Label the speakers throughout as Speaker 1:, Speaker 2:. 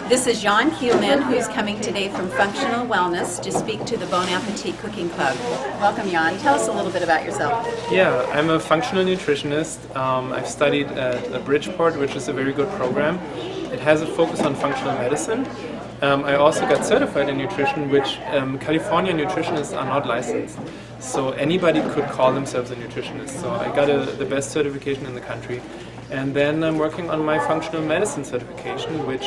Speaker 1: This is Jan Kielmann, who's coming today from Functional Wellness to speak to the Bon Appetit Cooking Club. Welcome, Jan. Tell us a little bit about yourself.
Speaker 2: Yeah, I'm a functional nutritionist. I've studied at Bridgeport, which is a very good program. It has a focus on functional medicine. I also got certified in nutrition, which California nutritionists are not licensed. So anybody could call themselves a nutritionist. So I got the best certification in the country. And then I'm working on my functional medicine certification, which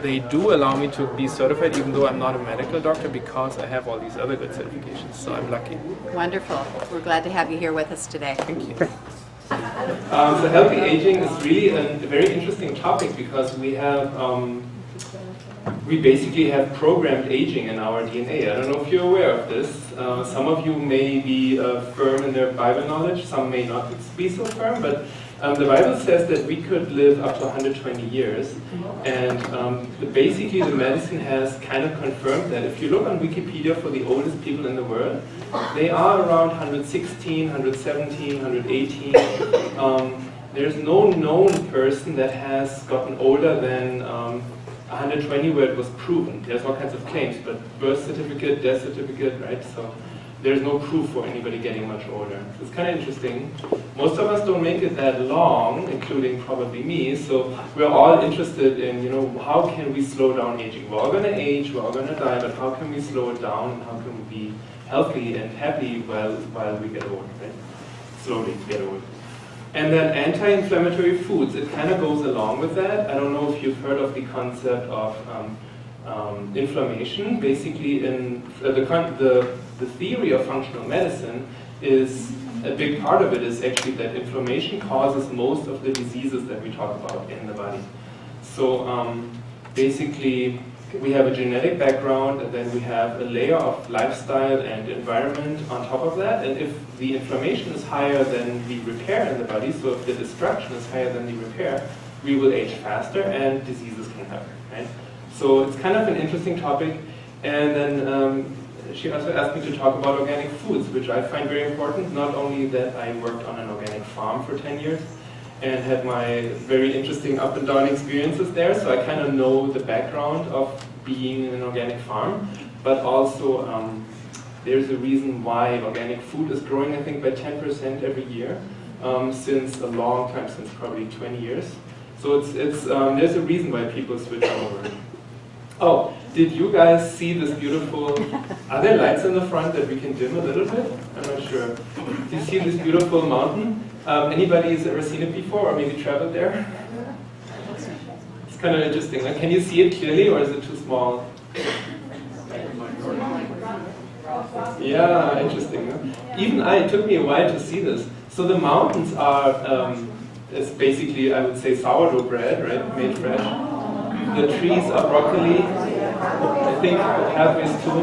Speaker 2: they do allow me to be certified even though I'm not a medical doctor because I have all these other good certifications. So I'm lucky.
Speaker 1: Wonderful. We're glad to have you here with us today.
Speaker 2: Thank you. So healthy aging is really a very interesting topic because we basically have programmed aging in our DNA. I don't know if you're aware of this. Some of you may be firm in their Bible knowledge, some may not be so firm, but the Bible says that we could live up to 120 years, and basically the medicine has kind of confirmed that. If you look on Wikipedia for the oldest people in the world, they are around 116, 117, 118. There's no known person that has gotten older than 120 where it was proven. There's all kinds of claims, but birth certificate, death certificate, right? So there's no proof for anybody getting much older. It's kind of interesting. Most of us don't make it that long, including probably me, so we're all interested in, how can we slow down aging? We're all going to age, we're all going to die, but how can we slow it down, and how can we be healthy and happy while we get old, right? Slowly get old. And then anti-inflammatory foods, it kind of goes along with that. I don't know if you've heard of the concept of inflammation. Basically, in the theory of functional medicine is, a big part of it is actually that inflammation causes most of the diseases that we talk about in the body. So basically, we have a genetic background, and then we have a layer of lifestyle and environment on top of that. And if the inflammation is higher than the repair in the body, so if the destruction is higher than the repair, we will age faster and diseases can happen, right? So it's kind of an interesting topic. And then she also asked me to talk about organic foods, which I find very important. Not only that I worked on an organic farm for 10 years and had my very interesting up and down experiences there, so I kind of know the background of being in an organic farm, but also there's a reason why organic food is growing, I think, by 10% every year since a long time, since probably 20 years. So there's a reason why people switch over. Oh, did you guys see this beautiful, are there lights in the front that we can dim a little bit? I'm not sure. Do you see this beautiful mountain? Anybody has ever seen it before or maybe traveled there? It's kind of interesting. Can you see it clearly or is it too small? Yeah, interesting. Even it took me a while to see this. So the mountains are, it's basically, I would say, sourdough bread, right, made fresh. The trees are broccoli. I think halfway too.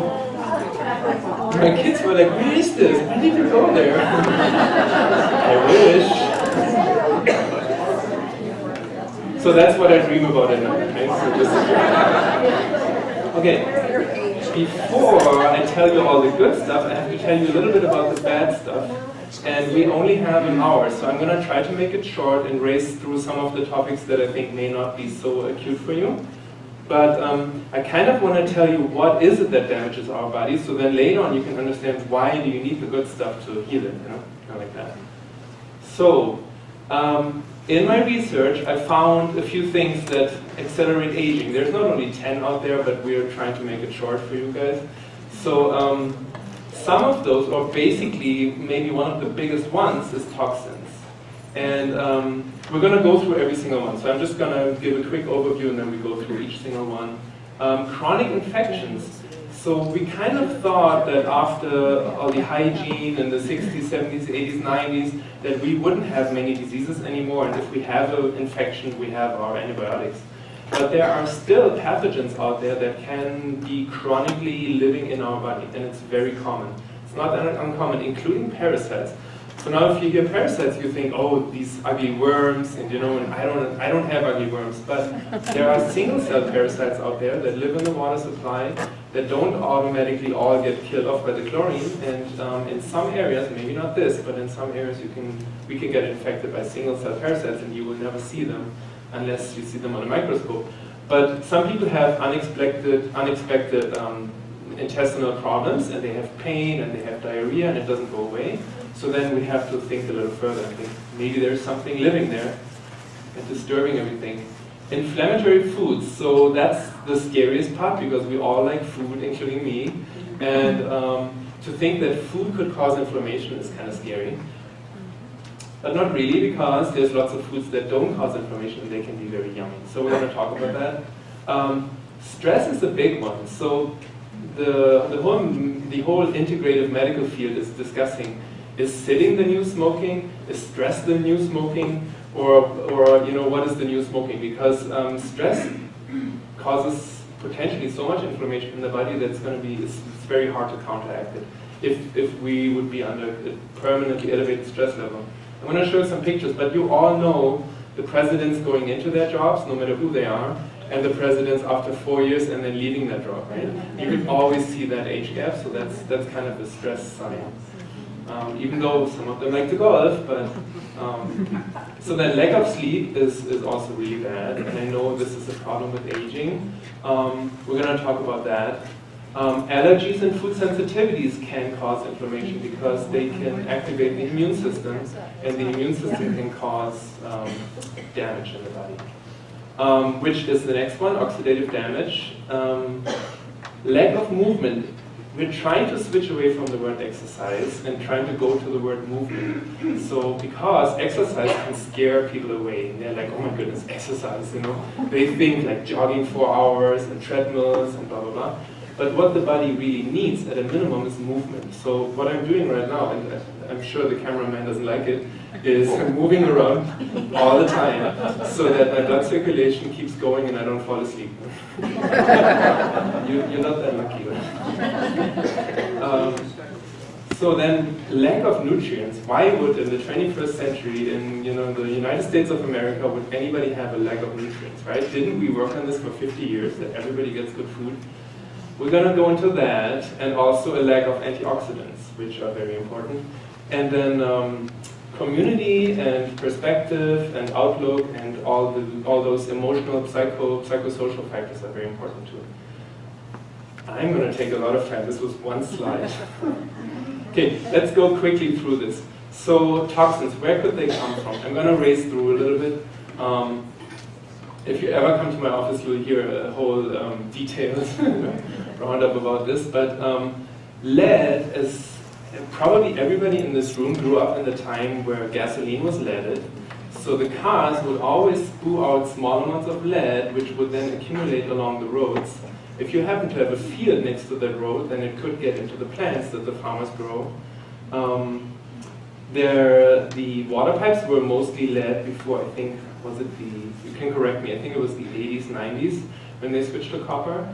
Speaker 2: My kids were like, where is this? I need to go there. I wish. So that's what I dream about at night. Right? So okay, before I tell you all the good stuff, I have to tell you a little bit about the bad stuff. And we only have an hour, so I'm going to try to make it short and race through some of the topics that I think may not be so acute for you. But I kind of want to tell you what is it that damages our bodies, so then later on you can understand why do you need the good stuff to heal it, kind of like that. So, in my research, I found a few things that accelerate aging. There's not only 10 out there, but we're trying to make it short for you guys. So, some of those, or basically maybe one of the biggest ones, is toxins. And we're going to go through every single one. So I'm just going to give a quick overview and then we go through each single one. Chronic infections. So we kind of thought that after all the hygiene in the 60s, 70s, 80s, 90s, that we wouldn't have many diseases anymore. And if we have an infection, we have our antibiotics. But there are still pathogens out there that can be chronically living in our body, and it's very common. It's not uncommon, including parasites. So now if you hear parasites, you think, oh, these ugly worms, and and I don't have ugly worms, but there are single-cell parasites out there that live in the water supply that don't automatically all get killed off by the chlorine, and in some areas, maybe not this, but in some areas we can get infected by single-cell parasites and you will never see them unless you see them on a microscope. But some people have unexpected intestinal problems, and they have pain and they have diarrhea and it doesn't go away. So then we have to think a little further and think maybe there's something living there and disturbing everything. Inflammatory foods, so that's the scariest part because we all like food, including me. And to think that food could cause inflammation is kind of scary. But not really, because there's lots of foods that don't cause inflammation and they can be very yummy. So we're going to talk about that. Stress is a big one. So the whole integrative medical field is discussing, is sitting the new smoking, is stress the new smoking, or what is the new smoking? Because stress causes potentially so much inflammation in the body that's going to be, it's very hard to counteract it if we would be under a permanently elevated stress level. I'm going to show you some pictures, but you all know the presidents going into their jobs, no matter who they are, and the presidents after 4 years and then leaving that job, right? You can always see that age gap, so that's kind of the stress sign. Even though some of them like to golf, but so then lack of sleep is also really bad, and I know this is a problem with aging. We're going to talk about that. Allergies and food sensitivities can cause inflammation because they can activate the immune system, and the immune system can cause damage in the body. Which is the next one, oxidative damage. Lack of movement. We're trying to switch away from the word exercise and trying to go to the word movement. So because exercise can scare people away, and they're like, oh my goodness, exercise, They think like jogging 4 hours and treadmills and blah, blah, blah. But what the body really needs at a minimum is movement. So what I'm doing right now, and I'm sure the cameraman doesn't like it, is I'm moving around all the time so that my blood circulation keeps going and I don't fall asleep. You're not that lucky. So then, lack of nutrients. Why would in the 21st century in the United States of America would anybody have a lack of nutrients, right? Didn't we work on this for 50 years, that everybody gets good food? We're going to go into that, and also a lack of antioxidants, which are very important. And then community and perspective and outlook and all those emotional, psychosocial factors are very important too. I'm going to take a lot of time. This was one slide. Okay, let's go quickly through this. So toxins, where could they come from? I'm going to race through a little bit. If you ever come to my office, you'll hear a whole detailed roundup about this. But lead is, probably everybody in this room grew up in the time where gasoline was leaded. So the cars would always spew out small amounts of lead, which would then accumulate along the roads. If you happen to have a field next to that road, then it could get into the plants that the farmers grow. The water pipes were mostly lead before, I think, you can correct me, I think it was the 80s, 90s, when they switched to copper.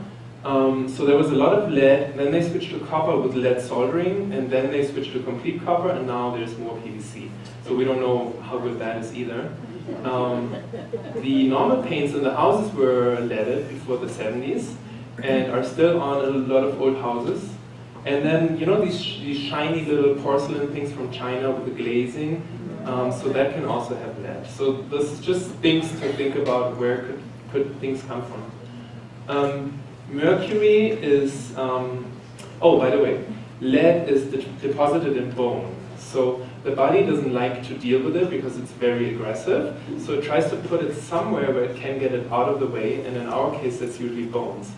Speaker 2: So there was a lot of lead, then they switched to copper with lead soldering, and then they switched to complete copper, and now there's more PVC. So we don't know how good that is either. The normal paints in the houses were leaded before the 70s, and are still on a lot of old houses. And then, these shiny little porcelain things from China with the glazing, so that can also have lead. So this is just things to think about, where could things come from. Mercury is, oh, by the way, lead is deposited in bone. So the body doesn't like to deal with it because it's very aggressive. So it tries to put it somewhere where it can get it out of the way, and in our case, that's usually bones.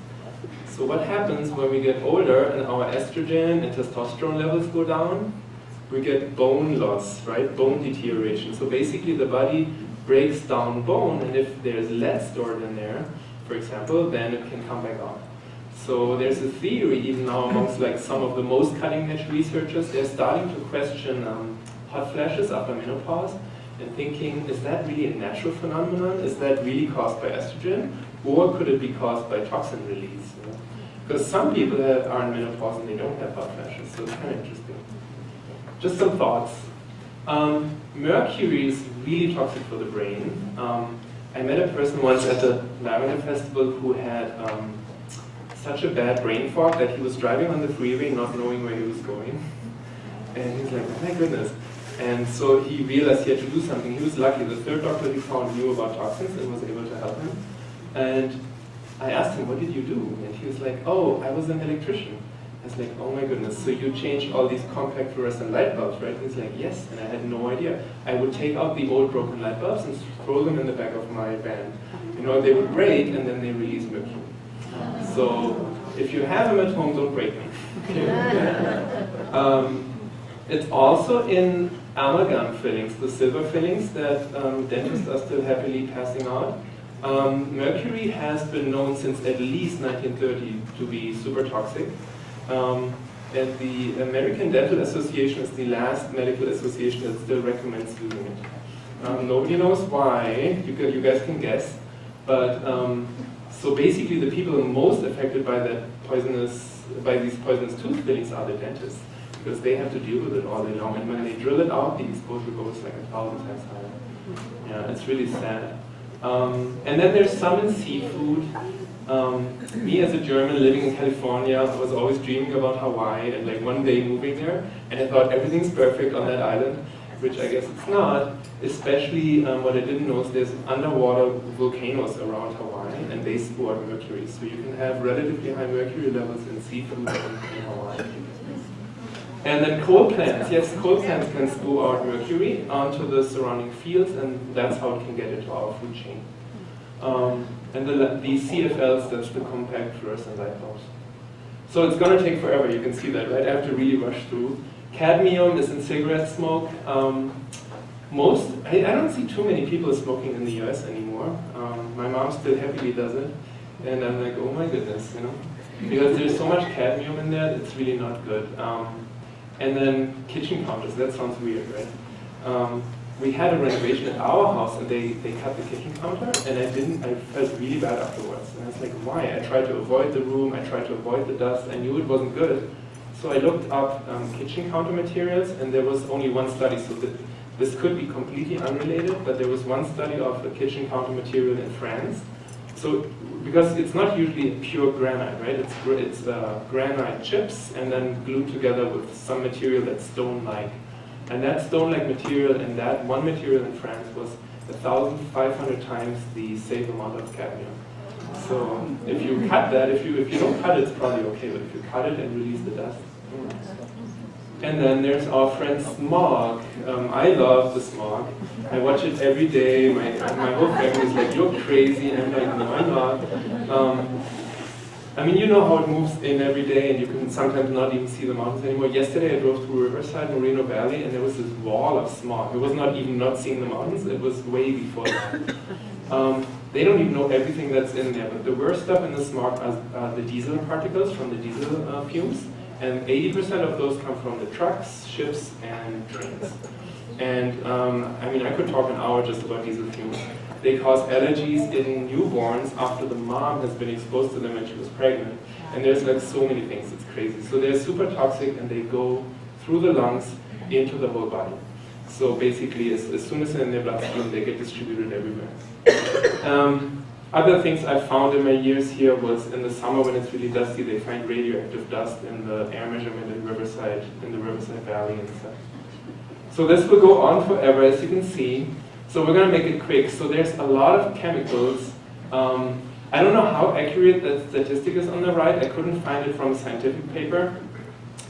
Speaker 2: So what happens when we get older and our estrogen and testosterone levels go down? We get bone loss, right? Bone deterioration. So basically the body breaks down bone, and if there's lead stored in there, for example, then it can come back out. So there's a theory even now amongst like some of the most cutting-edge researchers, they're starting to question hot flashes after menopause and thinking, is that really a natural phenomenon? Is that really caused by estrogen? Or could it be caused by toxin release? Because some people are in menopause and they don't have hot flashes, so it's kind of interesting. Just some thoughts. Mercury is really toxic for the brain. I met a person once at the Lavender Festival who had such a bad brain fog that he was driving on the freeway not knowing where he was going. And he's like, oh my goodness. And so he realized he had to do something. He was lucky. The third doctor he found knew about toxins and was able to help him. And I asked him, what did you do? And he was like, oh, I was an electrician. I was like, oh my goodness, so you changed all these compact fluorescent light bulbs, right? He's like, yes, and I had no idea. I would take out the old broken light bulbs and throw them in the back of my van. You know, they would break and then they release mercury. So if you have them at home, don't break them. It's also in amalgam fillings, the silver fillings that dentists are still happily passing out. Mercury has been known since at least 1930 to be super toxic. And the American Dental Association is the last medical association that still recommends using it. Nobody knows why, you guys can guess, but so basically the people most affected by these poisonous tooth fillings are the dentists, because they have to deal with it all day long, and when they drill it out, the exposure goes like 1,000 times higher. Yeah, it's really sad. And then there's some in seafood. Me as a German living in California, I was always dreaming about Hawaii and like one day moving there, and I thought everything's perfect on that island, which I guess it's not. Especially what I didn't know is there's underwater volcanoes around Hawaii, and they spew out mercury. So you can have relatively high mercury levels in seafood in Hawaii. And then coal plants. Yes, coal plants can spew out mercury onto the surrounding fields, and that's how it can get into our food chain. And the CFLs, that's the compact fluorescent light bulbs. So it's going to take forever, you can see that, right? I have to really rush through. Cadmium is in cigarette smoke. I don't see too many people smoking in the US anymore. My mom still happily does it. And I'm like, oh my goodness, you know? Because there's so much cadmium in there, it's really not good. And then kitchen counters, that sounds weird, right? We had a renovation at our house and they cut the kitchen counter, and I felt really bad afterwards. And I was like, why? I tried to avoid the room, I tried to avoid the dust, I knew it wasn't good. So I looked up kitchen counter materials, and there was only one study, so this could be completely unrelated, but there was one study of a kitchen counter material in France. So, because it's not usually pure granite, right? It's granite chips and then glued together with some material that's stone-like. And that stone-like material and that one material in France was 1,500 times the safe amount of cadmium. So if you cut that, if you don't cut it, it's probably okay, but if you cut it and release the dust. And then there's our friend smog. I love the smog. I watch it every day. My whole family is like, you're crazy. And I'm like, no, I'm not. I mean, you know how it moves in every day, and you can sometimes not even see the mountains anymore. Yesterday I drove through Riverside, Moreno Valley, and there was this wall of smog. It was not even not seeing the mountains. It was way before that. They don't even know everything that's in there, but the worst stuff in the smog are the diesel particles from the diesel fumes. And 80% of those come from the trucks, ships, and trains. And I mean, I could talk an hour just about diesel fumes. They cause allergies in newborns after the mom has been exposed to them when she was pregnant. And there's like so many things, it's crazy. So they're super toxic, and they go through the lungs into the whole body. So basically, as soon as they're in their bloodstream, they get distributed everywhere. Other things I found in my years here was in the summer when it's really dusty, they find radioactive dust in the air measurement in the Riverside Valley and stuff. So this will go on forever, as you can see. So we're going to make it quick. So there's a lot of chemicals. I don't know how accurate that statistic is on the right. I couldn't find it from a scientific paper.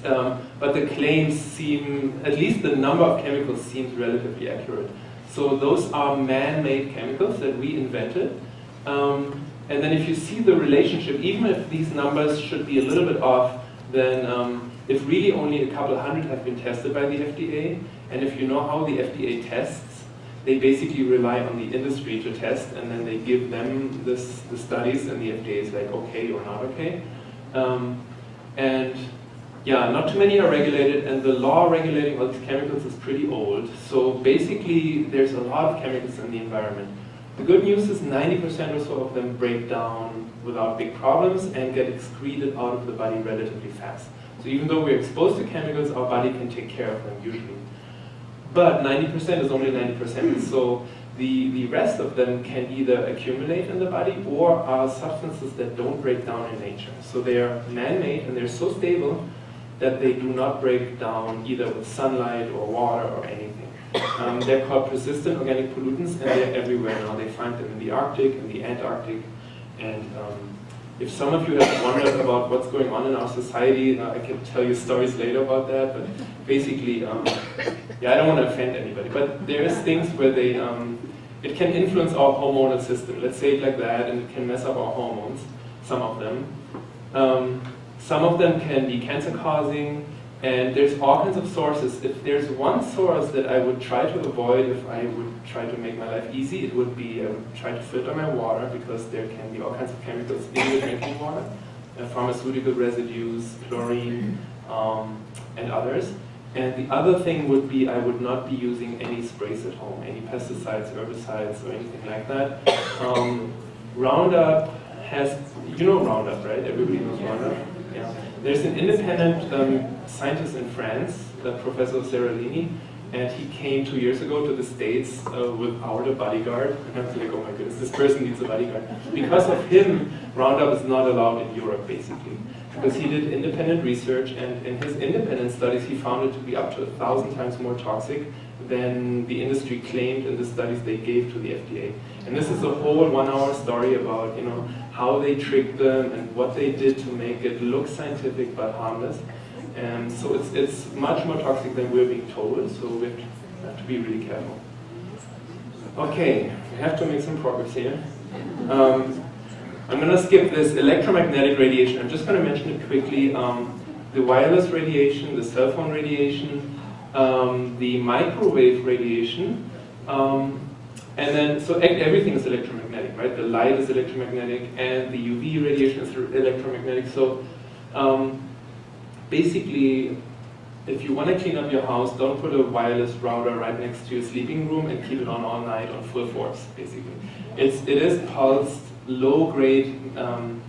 Speaker 2: But the claims seem, at least the number of chemicals seems relatively accurate. So those are man-made chemicals that we invented. And then if you see the relationship, even if these numbers should be a little bit off, then if really only a couple hundred have been tested by the FDA, and if you know how the FDA tests, they basically rely on the industry to test, and then they give them the studies, and the FDA is like, okay or not okay. And yeah, not too many are regulated, and the law regulating all these chemicals is pretty old. So basically, there's a lot of chemicals in the environment. The good news is 90% or so of them break down without big problems and get excreted out of the body relatively fast. So even though we're exposed to chemicals, our body can take care of them usually. But 90% is only 90%, so the rest of them can either accumulate in the body or are substances that don't break down in nature. So they are man-made, and they're so stable that they do not break down either with sunlight or water or anything. They're called persistent organic pollutants, and they're everywhere now. They find them in the Arctic, in the Antarctic, and If some of you have wondered about what's going on in our society, I can tell you stories later about that, but basically, yeah, I don't want to offend anybody, but there's things where they, it can influence our hormonal system, let's say it like that, and it can mess up our hormones, some of them. Some of them can be cancer-causing, and there's all kinds of sources. If there's one source that I would try to avoid if I would try to make my life easy, it would be I would try to filter my water, because there can be all kinds of chemicals in the drinking water, pharmaceutical residues, chlorine, and others. And the other thing would be I would not be using any sprays at home, any pesticides, herbicides, or anything like that. Roundup has, you know Roundup, right? Everybody knows Roundup. Yeah. There's an independent scientist in France, Professor Seralini, and he came 2 years ago to the States without a bodyguard. And I was like, oh my goodness, this person needs a bodyguard. Because of him, Roundup is not allowed in Europe, basically. Because he did independent research, and in his independent studies, he found it to be up to 1,000 times more toxic than the industry claimed in the studies they gave to the FDA. And this is a whole 1 hour story about, you know, how they tricked them and what they did to make it look scientific but harmless. And so it's much more toxic than we're being told, so we have to be really careful. Okay, we have to make some progress here. I'm going to skip this electromagnetic radiation. I'm just going to mention it quickly. The wireless radiation, the cell phone radiation, the microwave radiation, and then, so everything is electromagnetic, right? The light is electromagnetic, and the UV radiation is electromagnetic. So basically, if you want to clean up your house, don't put a wireless router right next to your sleeping room and keep it on all night on full force, basically. It is pulsed, low-grade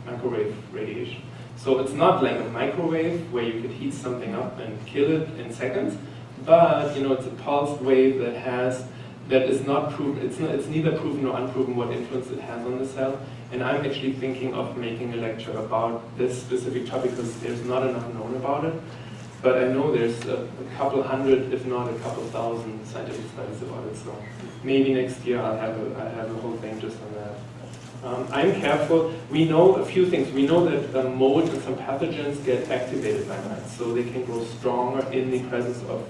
Speaker 2: microwave radiation. So it's not like a microwave where you could heat something up and kill it in seconds, but you know, it's a pulsed wave that is not proven. It's neither proven nor unproven what influence it has on the cell. And I'm actually thinking of making a lecture about this specific topic because there's not enough known about it. But I know there's a couple hundred, if not a couple thousand, scientific studies about it. So maybe next year I'll have a whole thing just on that. I'm careful. We know a few things. We know that mold and some pathogens get activated by that, so they can grow stronger in the presence of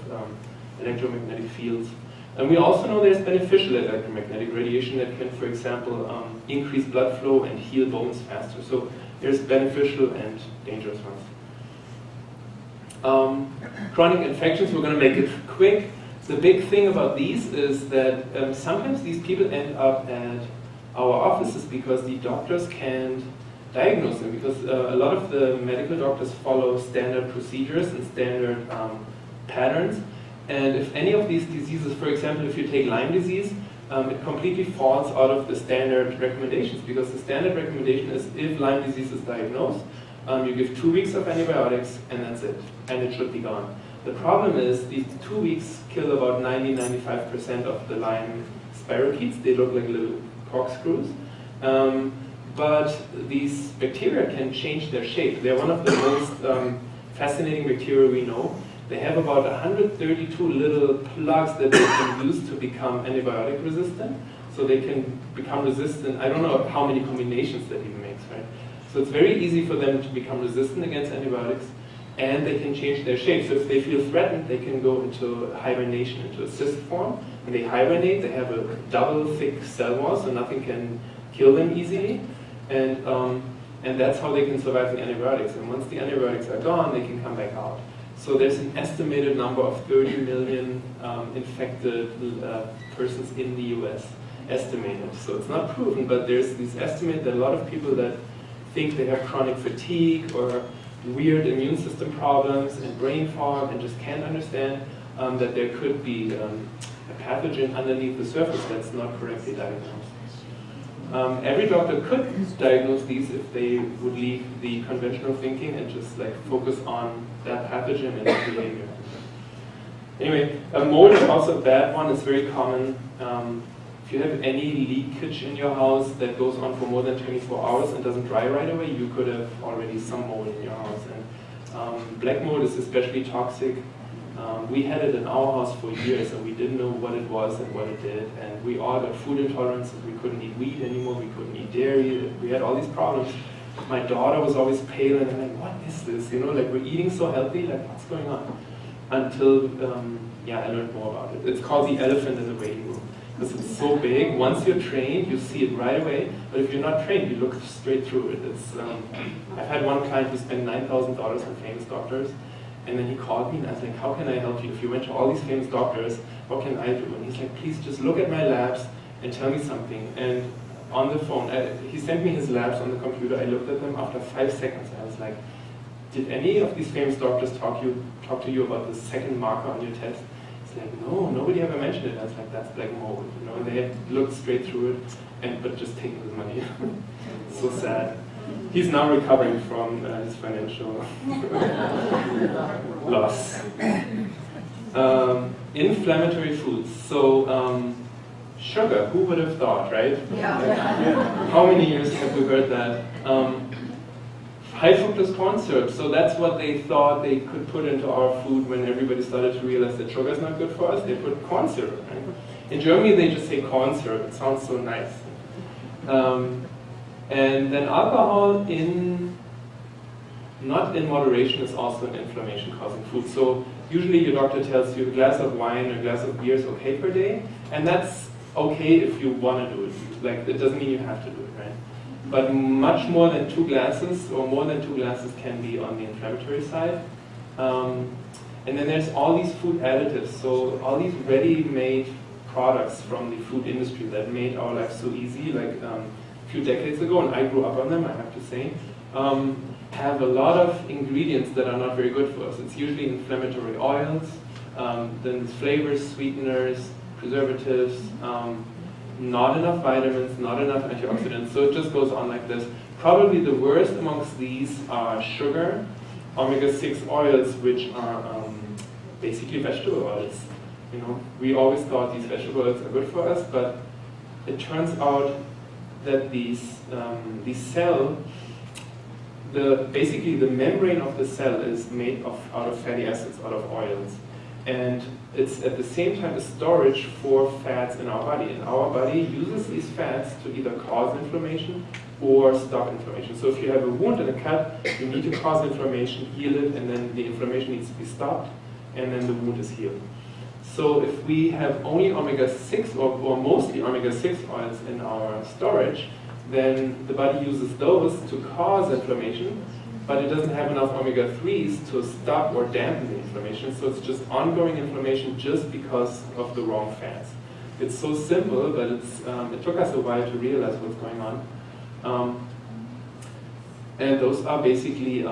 Speaker 2: electromagnetic fields. And we also know there's beneficial electromagnetic radiation that can, for example, increase blood flow and heal bones faster. So there's beneficial and dangerous ones. Chronic infections, we're going to make it quick. The big thing about these is that sometimes these people end up at our offices because the doctors can't diagnose them, because a lot of the medical doctors follow standard procedures and standard patterns. And if any of these diseases, for example, if you take Lyme disease, it completely falls out of the standard recommendations, because the standard recommendation is if Lyme disease is diagnosed, you give 2 weeks of antibiotics and that's it, and it should be gone. The problem is these 2 weeks kill about 90–95% of the Lyme spirochetes. They look like little corkscrews. But these bacteria can change their shape. They're one of the most fascinating bacteria we know. They have about 132 little plugs that they can use to become antibiotic resistant. So they can become resistant. I don't know how many combinations that even makes, right? So it's very easy for them to become resistant against antibiotics, and they can change their shape. So if they feel threatened, they can go into hibernation, into a cyst form. When they hibernate, they have a double thick cell wall, so nothing can kill them easily. And that's how they can survive the antibiotics. And once the antibiotics are gone, they can come back out. So there's an estimated number of 30 million infected persons in the US, estimated. So it's not proven, but there's this estimate that a lot of people that think they have chronic fatigue or weird immune system problems and brain fog and just can't understand that there could be a pathogen underneath the surface that's not correctly diagnosed. Every doctor could diagnose these if they would leave the conventional thinking and just like focus on that pathogen and its behavior. Anyway, mold is also a bad one. It's very common. If you have any leakage in your house that goes on for more than 24 hours and doesn't dry right away, you could have already some mold in your house. And black mold is especially toxic. We had it in our house for years, and we didn't know what it was and what it did. And we all got food intolerances. We couldn't eat wheat anymore. We couldn't eat dairy. We had all these problems. My daughter was always pale, and I'm like, what is this? You know, like we're eating so healthy, like what's going on? Until, I learned more about it. It's called the elephant in the waiting room. Because it's so big, once you're trained, you see it right away. But if you're not trained, you look straight through it. I've had one client who spent $9,000 on famous doctors. And then he called me and I was like, how can I help you? If you went to all these famous doctors, what can I do? And he's like, please just look at my labs and tell me something. And on the phone, he sent me his labs on the computer. I looked at them after 5 seconds. I was like, did any of these famous doctors talk to you about the second marker on your test? He's like, no, nobody ever mentioned it. I was like, that's black mold, you know. And they had looked straight through it, but just taken his money. So sad. He's now recovering from his financial loss. Inflammatory foods. So sugar, who would have thought, right?
Speaker 1: Yeah.
Speaker 2: How many years have we heard that? High fructose corn syrup. So that's what they thought they could put into our food when everybody started to realize that sugar is not good for us. They put corn syrup. Right? In Germany, they just say corn syrup. It sounds so nice. And then alcohol not in moderation is also an inflammation-causing food. So usually your doctor tells you a glass of wine or a glass of beer is okay per day, and that's okay if you want to do it. Like, it doesn't mean you have to do it, right? But much more than 2 glasses or more than 2 glasses can be on the inflammatory side. And then there's all these food additives, so all these ready-made products from the food industry that made our life so easy, like a few decades ago, and I grew up on them, I have to say, have a lot of ingredients that are not very good for us. It's usually inflammatory oils, then flavors, sweeteners, preservatives, not enough vitamins, not enough antioxidants, so it just goes on like this. Probably the worst amongst these are sugar, omega-6 oils, which are basically vegetable oils. You know, we always thought these vegetable oils are good for us, but it turns out that basically the membrane of the cell is made out of fatty acids, out of oils. And it's at the same time a storage for fats in our body. And our body uses these fats to either cause inflammation or stop inflammation. So if you have a wound and a cut, you need to cause inflammation, heal it, and then the inflammation needs to be stopped, and then the wound is healed. So if we have only omega-6 or mostly omega-6 oils in our storage, then the body uses those to cause inflammation, but it doesn't have enough omega-3s to stop or dampen the inflammation, so it's just ongoing inflammation just because of the wrong fats. It's so simple, but it took us a while to realize what's going on. And those are basically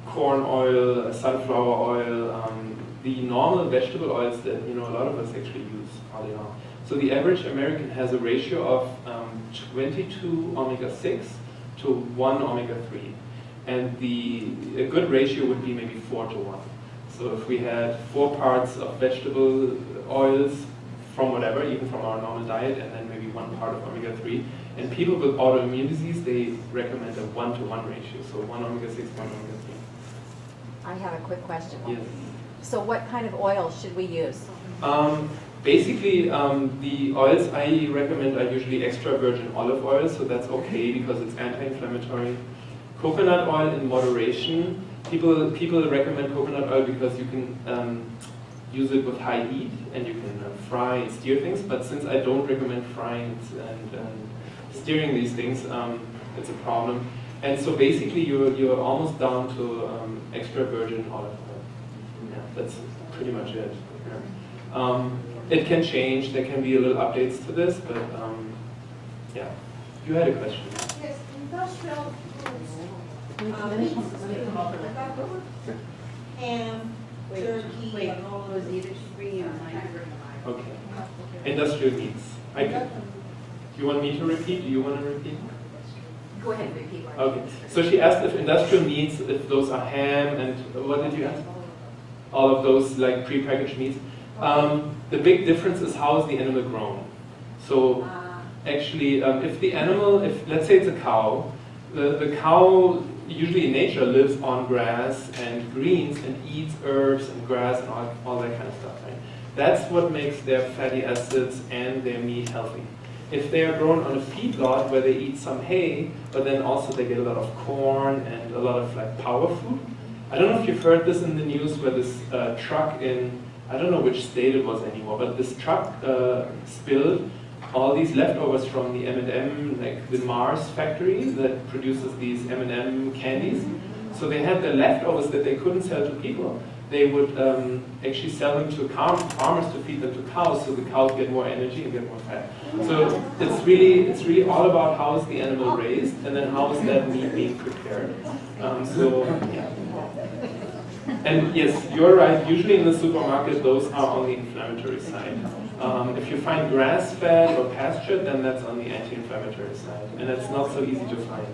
Speaker 2: corn oil, sunflower oil, the normal vegetable oils that a lot of us actually use all day long. So the average American has a ratio of 22 omega-6 to 1 omega-3. And a good ratio would be maybe 4 to 1. So if we had 4 parts of vegetable oils from whatever, even from our normal diet, and then maybe 1 part of omega-3. And people with autoimmune disease, they recommend a 1 to 1 ratio. So 1 omega-6, 1 omega-3.
Speaker 3: I have a quick question.
Speaker 2: Yes.
Speaker 3: So what kind of oil should we use?
Speaker 2: Basically, the oils I recommend are usually extra virgin olive oil, so that's okay because it's anti-inflammatory. Coconut oil in moderation. People recommend coconut oil because you can use it with high heat and you can fry and steer things, but since I don't recommend frying and steering these things, it's a problem. And so basically you're almost down to extra virgin olive oil. Yeah, that's pretty much it. Yeah. It can change, there can be a little updates to this, but yeah. You had a question.
Speaker 4: Yes, industrial foods. Ham, turkey, and all those
Speaker 2: Okay. Industrial meats. Do you want me to repeat? Do you want to repeat?
Speaker 3: Go ahead and repeat.
Speaker 2: Okay. So she asked if industrial meats, if those are ham and what did you ask? All of those like prepackaged meats. The big difference is how is the animal grown. So actually, if the animal, let's say it's a cow, the cow usually in nature lives on grass and greens and eats herbs and grass and all that kind of stuff. Right? That's what makes their fatty acids and their meat healthy. if they are grown on a feedlot where they eat some hay, but then also they get a lot of corn and a lot of like power food. I don't know if you've heard this in the news where this truck in, I don't know which state it was anymore, but this truck spilled all these leftovers from the M&M, like the Mars factory that produces these M&M candies. So they had the leftovers that they couldn't sell to people. They would actually sell them to farmers to feed them to cows, so the cows get more energy and get more fat. So it's really all about how is the animal raised, and then how is that meat being prepared. Yeah. And yes, you're right. Usually in the supermarket, those are on the inflammatory side. If you find grass-fed or pastured, then that's on the anti-inflammatory side, and it's not so easy to find.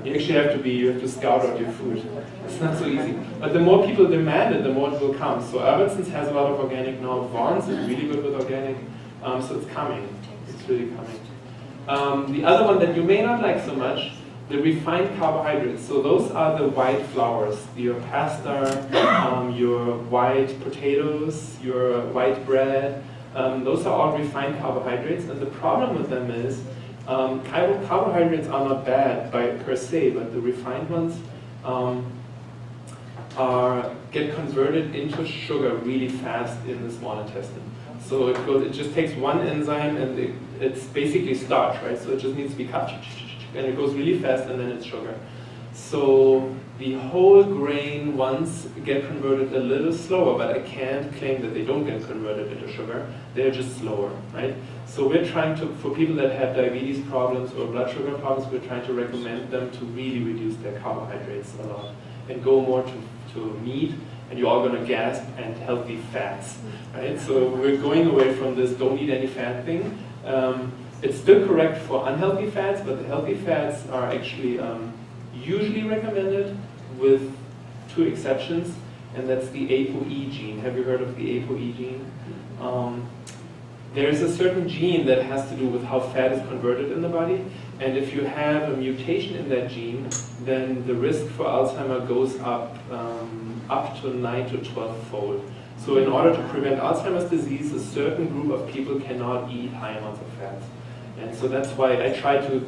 Speaker 2: You actually you have to scout out your food. It's not so easy. But the more people demand it, the more it will come. So Albertsons has a lot of organic now. Vaughn's is really good with organic. So it's coming. It's really coming. The other one that you may not like so much, the refined carbohydrates. So those are the white flours, your pasta, your white potatoes, your white bread. Those are all refined carbohydrates. And the problem with them is carbohydrates are not bad per se, but the refined ones get converted into sugar really fast in the small intestine. So it just takes one enzyme, and it's basically starch, right? So it just needs to be cut, and it goes really fast, and then it's sugar. So the whole grain ones get converted a little slower, but I can't claim that they don't get converted into sugar. They're just slower, right? So we're trying to, for people that have diabetes problems or blood sugar problems, we're trying to recommend them to really reduce their carbohydrates a lot and go more to meat, and you're all going to gasp, and healthy fats, right? So we're going away from this don't eat any fat thing. It's still correct for unhealthy fats, but the healthy fats are actually usually recommended with 2 exceptions, and that's the ApoE gene. Have you heard of the ApoE gene? There's a certain gene that has to do with how fat is converted in the body, and if you have a mutation in that gene, then the risk for Alzheimer goes up to 9 to 12-fold. So in order to prevent Alzheimer's disease, a certain group of people cannot eat high amounts of fats. And so that's why I try to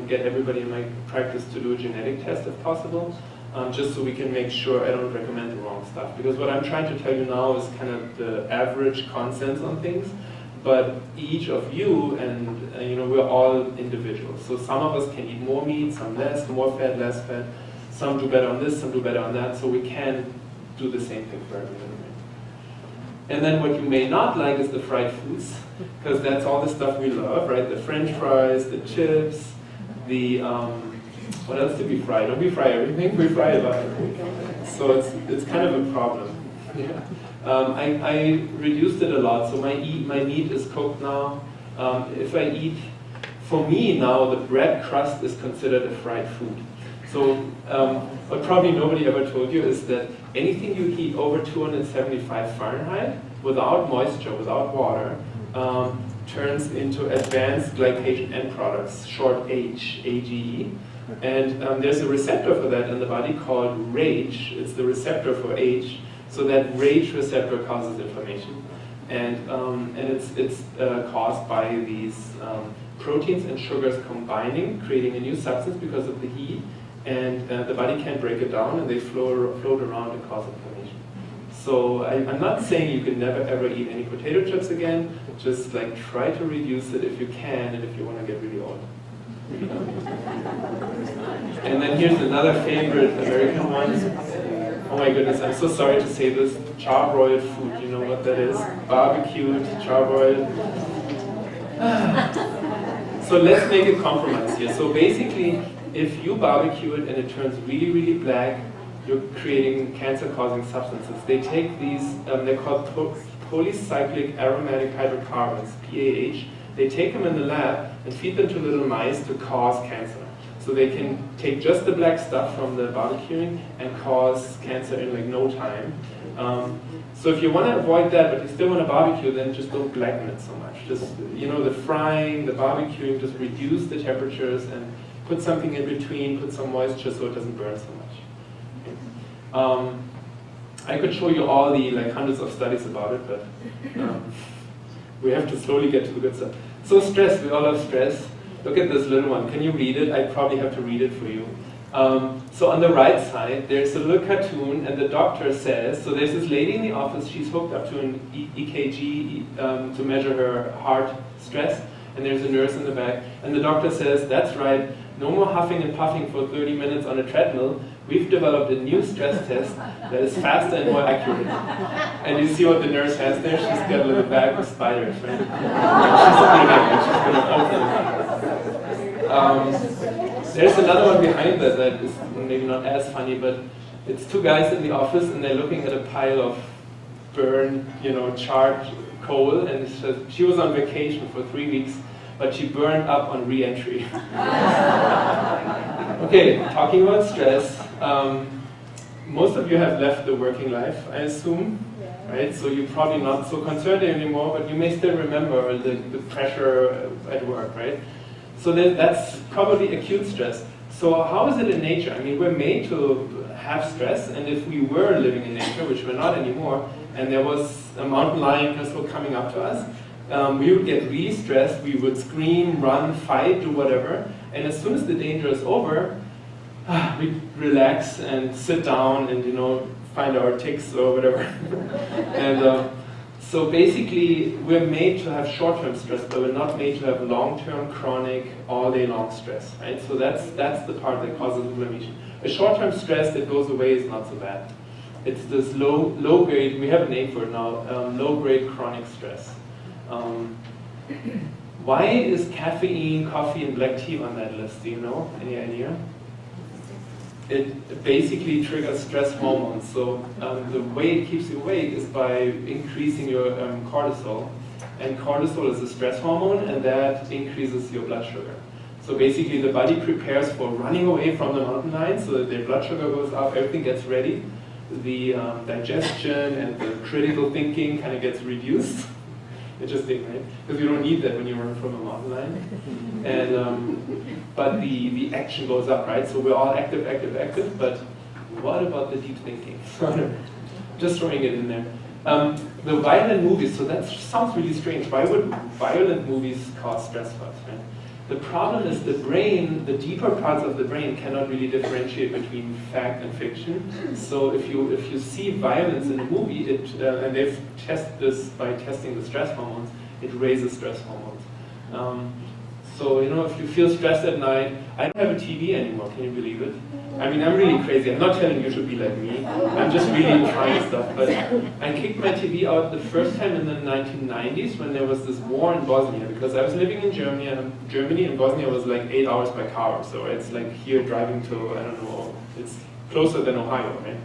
Speaker 2: get everybody in my practice to do a genetic test if possible, just so we can make sure I don't recommend the wrong stuff. Because what I'm trying to tell you now is kind of the average consensus on things, but each of you, and we're all individuals. So some of us can eat more meat, some less, more fat, less fat. Some do better on this, some do better on that, so we can do the same thing for everybody. And then what you may not like is the fried foods, because that's all the stuff we love, right? The French fries, the chips, the, what else do we fry? Don't we fry everything? We fry a lot. So it's kind of a problem. Yeah. I reduced it a lot, so my meat is cooked now. If I eat, for me now, the bread crust is considered a fried food. So what probably nobody ever told you is that anything you heat over 275 Fahrenheit without moisture, without water, turns into advanced glycation end products, short H, AGE. And there's a receptor for that in the body called RAGE. It's the receptor for H. So that RAGE receptor causes inflammation. And it's caused by these proteins and sugars combining, creating a new substance because of the heat. And the body can't break it down, and they float around and cause inflammation. So I'm not saying you can never ever eat any potato chips again. Just like try to reduce it if you can, and if you want to get really old. And then here's another favorite American one. Oh my goodness, I'm so sorry to say this. Charbroiled food, you know what that is? Barbecued, charbroiled. So let's make a compromise here. So basically, if you barbecue it and it turns really, really black, you're creating cancer-causing substances. They take these, they're called polycyclic aromatic hydrocarbons, PAH. They take them in the lab and feed them to little mice to cause cancer. So they can take just the black stuff from the barbecuing and cause cancer in like no time. So if you want to avoid that, but you still want to barbecue, then just don't blacken it so much. Just, the frying, the barbecuing, just reduce the temperatures and put something in between, put some moisture so it doesn't burn so much. I could show you all the hundreds of studies about it, but we have to slowly get to the good stuff. So stress, we all have stress. Look at this little one. Can you read it? I probably have to read it for you. So on the right side, there's a little cartoon, and the doctor says, so there's this lady in the office, she's hooked up to an EKG to measure her heart stress, and there's a nurse in the back, and the doctor says, that's right, no more huffing and puffing for 30 minutes on a treadmill. We've developed a new stress test that is faster and more accurate. And you see what the nurse has there? She's got a little bag of spiders, right? She's opening it, she's going to open it. There's another one behind that is maybe not as funny, but it's two guys in the office and they're looking at a pile of burned, charred coal, and it says she was on vacation for 3 weeks, but she burned up on re-entry. Okay, talking about stress. Most of you have left the working life, I assume, right? So you're probably not so concerned anymore, but you may still remember the pressure at work, right? So that's probably acute stress. So how is it in nature? I mean, we're made to have stress, and if we were living in nature, which we're not anymore, and there was a mountain lion or so coming up to us, we would get really stressed, we would scream, run, fight, do whatever, and as soon as the danger is over, we relax and sit down and find our ticks or whatever. And so basically we're made to have short-term stress, but we're not made to have long-term, chronic, all-day-long stress, right? So that's the part that causes inflammation. A short-term stress that goes away is not so bad. It's this low-grade, we have a name for it now, low-grade chronic stress. Why is caffeine, coffee, and black tea on that list? Do you know? Any idea? It basically triggers stress hormones. So the way it keeps you awake is by increasing your cortisol. And cortisol is a stress hormone, and that increases your blood sugar. So basically the body prepares for running away from the mountain lion so that their blood sugar goes up, everything gets ready. The digestion and the critical thinking kind of gets reduced. Interesting, right? Because you don't need that when you run from a mountain lion. And but the action goes up, right? So we're all active, but what about the deep thinking? Just throwing it in there. The violent movies, so that sounds really strange. Why would violent movies cause stress spots, right? The problem is the brain, the deeper parts of the brain cannot really differentiate between fact and fiction. So if you see violence in a movie, and they've tested this by testing the stress hormones, it raises stress hormones. So if you feel stressed at night, I don't have a TV anymore, can you believe it? I mean, I'm really crazy. I'm not telling you to be like me. I'm just really trying stuff. But I kicked my TV out the first time in the 1990s when there was this war in Bosnia, because I was living in Germany, and Bosnia was like 8 hours by car. So it's like here driving to, I don't know, it's closer than Ohio, right?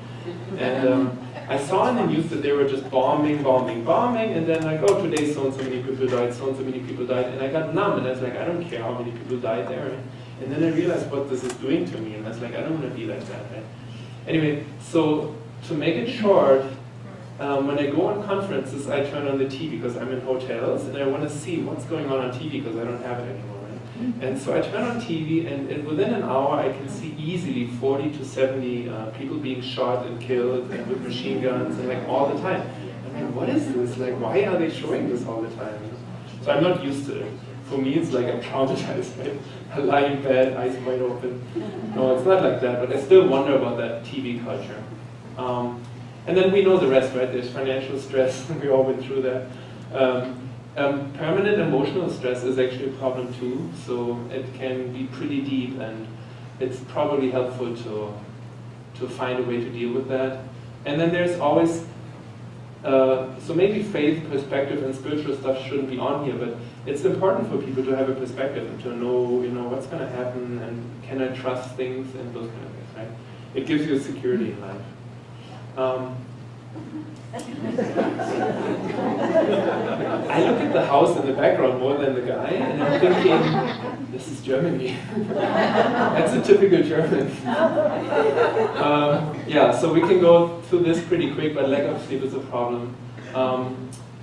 Speaker 2: And I saw in the news that they were just bombing, and then like, oh, today so and so many people died, so and so many people died, and I got numb, and I was like, I don't care how many people died there, right? And then I realized what this is doing to me, and I was like, I don't want to be like that, right? Anyway, so to make it short, when I go on conferences, I turn on the TV because I'm in hotels, and I want to see what's going on TV because I don't have it anymore, right? And so I turn on TV, and within an hour, I can see easily 40 to 70 people being shot and killed, and with machine guns, and like all the time. I mean, what is this? Like, why are they showing this all the time? So I'm not used to it. For me, it's like I'm traumatized, right? I lie in bed, eyes wide open. No, it's not like that, but I still wonder about that TV culture. And then we know the rest, right? There's financial stress, we all went through that. Permanent emotional stress is actually a problem too, so it can be pretty deep, and it's probably helpful to find a way to deal with that. And then there's always, so maybe faith, perspective, and spiritual stuff shouldn't be on here, but it's important for people to have a perspective and to know, what's going to happen, and can I trust things, and those kind of things, right? It gives you a security in life. I look at the house in the background more than the guy, and I'm thinking, this is Germany. That's a typical German. Yeah, so we can go through this pretty quick, but lack of sleep is a problem.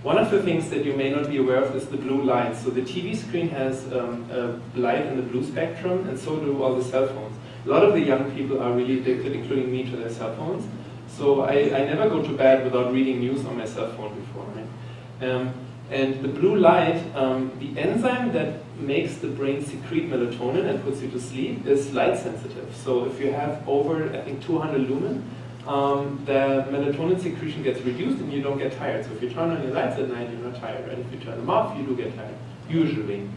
Speaker 2: One of the things that you may not be aware of is the blue light. So the TV screen has a light in the blue spectrum, and so do all the cell phones. A lot of the young people are really addicted, including me, to their cell phones. So I never go to bed without reading news on my cell phone before, right? And the blue light, the enzyme that makes the brain secrete melatonin and puts you to sleep is light sensitive. So if you have over, I think, 200 lumen, the melatonin secretion gets reduced and you don't get tired. So if you turn on your lights at night, you're not tired. And if you turn them off, you do get tired, usually.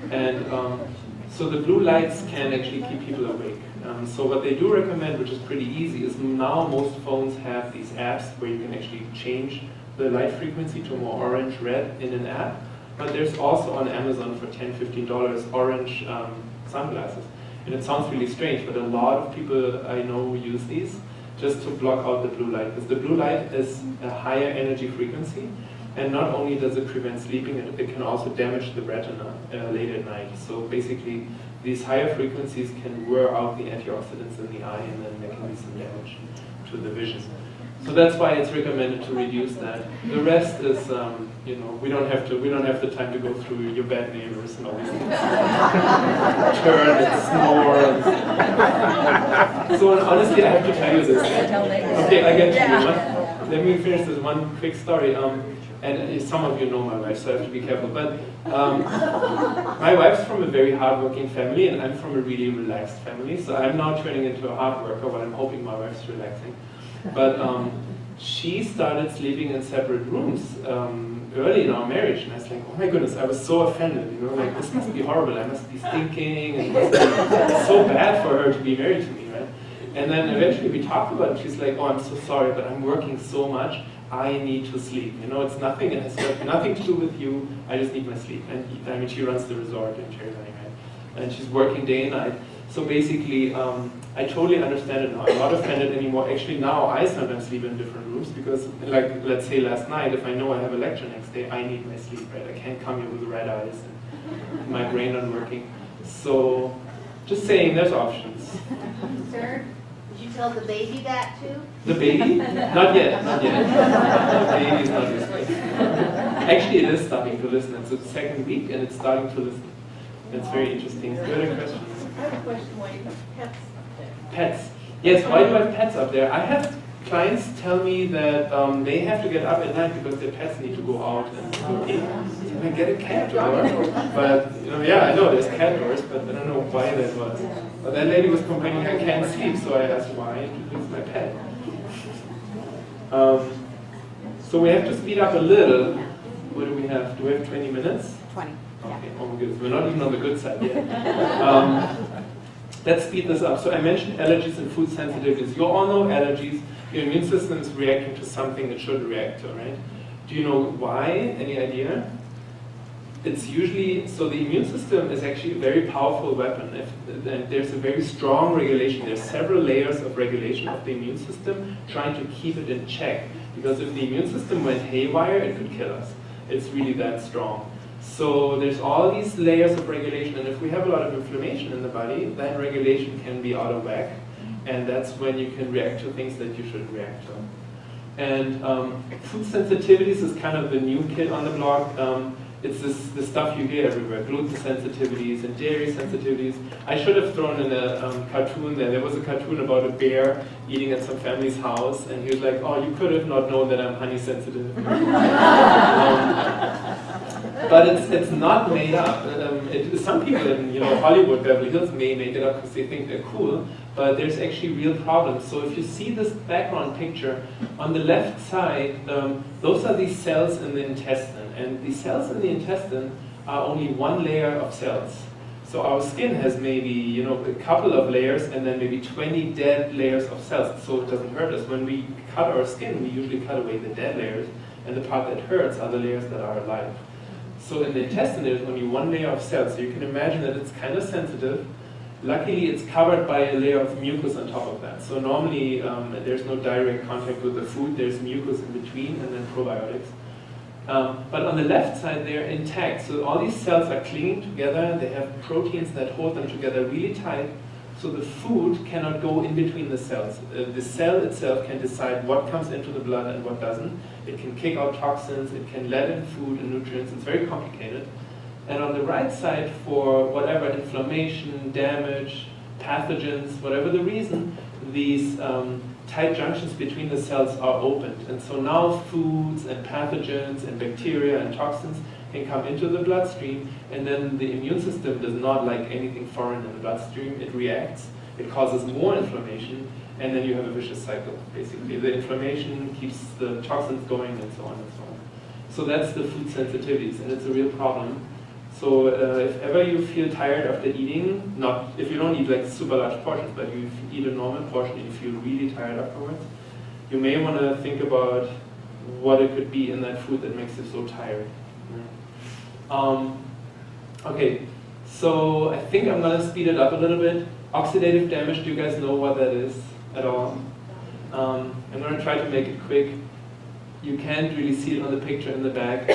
Speaker 2: And so the blue lights can actually keep people awake. So what they do recommend, which is pretty easy, is now most phones have these apps where you can actually change the light frequency to more orange, red in an app. But there's also on Amazon for $10, $15 orange sunglasses. And it sounds really strange, but a lot of people I know use these just to block out the blue light. Because the blue light is a higher energy frequency, and not only does it prevent sleeping, it can also damage the retina late at night. So basically, these higher frequencies can wear out the antioxidants in the eye, and then there can be some damage to the vision. So that's why it's recommended to reduce that. The rest is, you know, we don't have the time to go through your bad neighbors and all these things. Turn and snore. So honestly, I have to tell you this. Okay, I get to you. Let me finish this one quick story. And some of you know my wife, so I have to be careful. But my wife's from a very hardworking family, and I'm from a really relaxed family. So I'm now turning into a hard worker, but I'm hoping my wife's relaxing. But she started sleeping in separate rooms early in our marriage, and I was like, oh my goodness, I was so offended, you know, like this must be horrible, I must be stinking, and it must be so bad for her to be married to me, right? And then eventually we talked about it, she's like, oh, I'm so sorry, but I'm working so much, I need to sleep, you know, it's nothing, it has got nothing to do with you, I just need my sleep. And I mean, she runs the resort in Cherry Valley, right? And she's working day and night. So basically, I totally understand it now. I'm not offended anymore. Actually, now I sometimes sleep in different rooms because, like, let's say last night, if I know I have a lecture next day, I need my sleep, right? I can't come here with red eyes and my brain not working. So, just saying, there's options.
Speaker 4: Sir, did you tell the baby that too?
Speaker 2: The baby? Not yet, not yet. The baby is not listening. Actually, it is starting to listen. It's the second week and it's starting to listen. It's very interesting. Good question.
Speaker 4: I have a question, why you have pets up there?
Speaker 2: Pets. Yes, why do you have pets up there? I have clients tell me that they have to get up at night because their pets need to go out and go eat. So I get a cat door. But, you know, yeah, I know there's cat doors, but I don't know why that was. But that lady was complaining I can't sleep, so I asked why, and it's my pet. So we have to speed up a little. What do we have? Do we have 20 minutes?
Speaker 1: 20.
Speaker 2: Okay, oh my goodness, we're not even on the good side yet. Let's speed this up. So I mentioned allergies and food sensitivities. You all know allergies. Your immune system is reacting to something it shouldn't react to, right? Do you know why? Any idea? It's usually, so the immune system is actually a very powerful weapon. There's a very strong regulation. There's several layers of regulation of the immune system trying to keep it in check. Because if the immune system went haywire, it could kill us. It's really that strong. So there's all these layers of regulation, and if we have a lot of inflammation in the body, then regulation can be out of whack, and that's when you can react to things that you shouldn't react to. And food sensitivities is kind of the new kid on the block. It's the stuff you hear everywhere, gluten sensitivities and dairy sensitivities. I should have thrown in a cartoon there. There was a cartoon about a bear eating at some family's house, and he was like, oh, you could have not known that I'm honey sensitive. But it's not made up. Some people in Hollywood, Beverly Hills may make it up because they think they're cool, but there's actually real problems. So if you see this background picture, on the left side, those are these cells in the intestine. And the cells in the intestine are only one layer of cells. So our skin has maybe a couple of layers and then maybe 20 dead layers of cells. So it doesn't hurt us. When we cut our skin, we usually cut away the dead layers, and the part that hurts are the layers that are alive. So in the intestine, there's only one layer of cells. So you can imagine that it's kind of sensitive. Luckily, it's covered by a layer of mucus on top of that. So normally, there's no direct contact with the food. There's mucus in between and then probiotics. But on the left side, they're intact. So all these cells are clinging together. They have proteins that hold them together really tight. So the food cannot go in between the cells. The cell itself can decide what comes into the blood and what doesn't. It can kick out toxins. It can let in food and nutrients. It's very complicated. And on the right side, for whatever inflammation, damage, pathogens, whatever the reason, these tight junctions between the cells are opened. And so now foods and pathogens and bacteria and toxins can come into the bloodstream, and then the immune system does not like anything foreign in the bloodstream. It reacts, it causes more inflammation, and then you have a vicious cycle, basically. The inflammation keeps the toxins going and so on and so on. So that's the food sensitivities, and it's a real problem. So if ever you feel tired after eating, not if you don't eat like super large portions, but you eat a normal portion and you feel really tired afterwards, you may want to think about what it could be in that food that makes you so tired. Okay, so I think I'm going to speed it up a little bit. Oxidative damage, do you guys know what that is at all? I'm going to try to make it quick. You can't really see it on the picture in the back.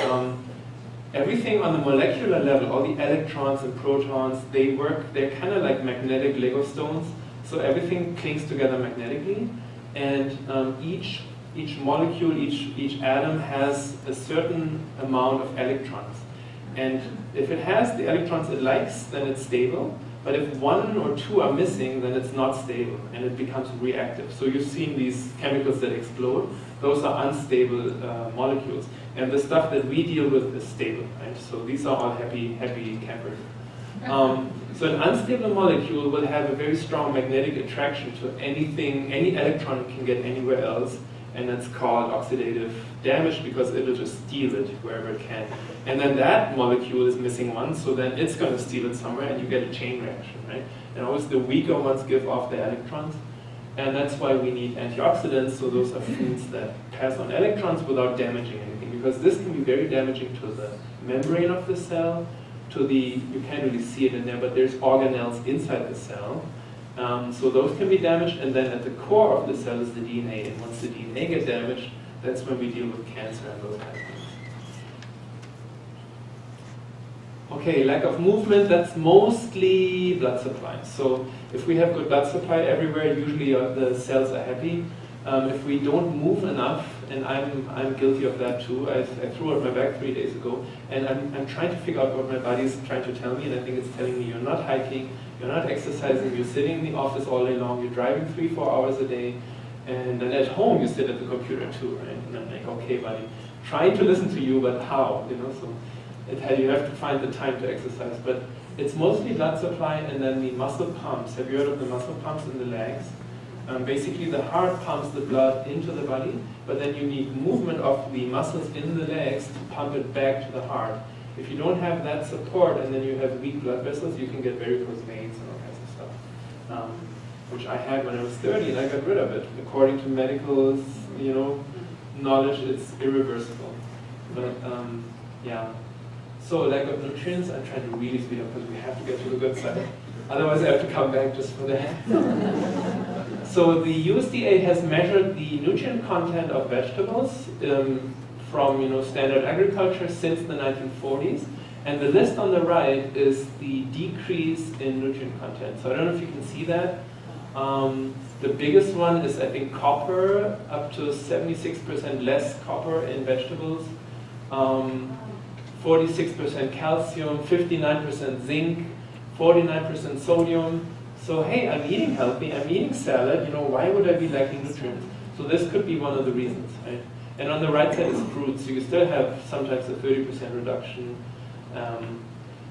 Speaker 2: Everything on the molecular level, all the electrons and protons, they're kind of like magnetic Lego stones. So everything clings together magnetically, and each molecule, each atom has a certain amount of electrons. And if it has the electrons it likes, then it's stable. But if one or two are missing, then it's not stable, and it becomes reactive. So you've seen these chemicals that explode. Those are unstable molecules. And the stuff that we deal with is stable, right? So these are all happy campers. So an unstable molecule will have a very strong magnetic attraction to anything, any electron can get anywhere else, and it's called oxidative damage because it will just steal it wherever it can. And then that molecule is missing one, so then it's going to steal it somewhere, and you get a chain reaction, right? And always the weaker ones give off the electrons, and that's why we need antioxidants. So those are foods that pass on electrons without damaging anything, because this can be very damaging to the membrane of the cell, to the, you can't really see it in there, but there's organelles inside the cell. So those can be damaged, and then at the core of the cell is the DNA, and once the DNA gets damaged, that's when we deal with cancer and those kind of things. Okay, lack of movement, that's mostly blood supply. So if we have good blood supply everywhere, usually the cells are happy. If we don't move enough, and I'm guilty of that too, I threw out my back 3 days ago, and I'm trying to figure out what my body's trying to tell me, and I think it's telling me you're not hiking, you're not exercising, you're sitting in the office all day long, you're driving 3-4 hours a day, and then at home you sit at the computer too, right? And I'm like, okay buddy, trying to listen to you, but how, you know? So you have to find the time to exercise, but it's mostly blood supply, and then the muscle pumps. Have you heard of the muscle pumps in the legs? Basically the heart pumps the blood into the body, but then you need movement of the muscles in the legs to pump it back to the heart. If you don't have that support, and then you have weak blood vessels, you can get varicose veins and all kinds of stuff, which I had when I was 30, and I got rid of it. According to medical, knowledge, it's irreversible. But yeah. So lack of nutrients, I'm trying to really speed up because we have to get to the good side. Otherwise I have to come back just for that. So the USDA has measured the nutrient content of vegetables from standard agriculture since the 1940s. And the list on the right is the decrease in nutrient content. So I don't know if you can see that. The biggest one is, I think, copper, up to 76% less copper in vegetables. 46% calcium, 59% zinc, 49% sodium. So hey, I'm eating healthy, I'm eating salad, why would I be lacking nutrients? So this could be one of the reasons, right? And on the right side is fruits, so you still have sometimes a 30% reduction.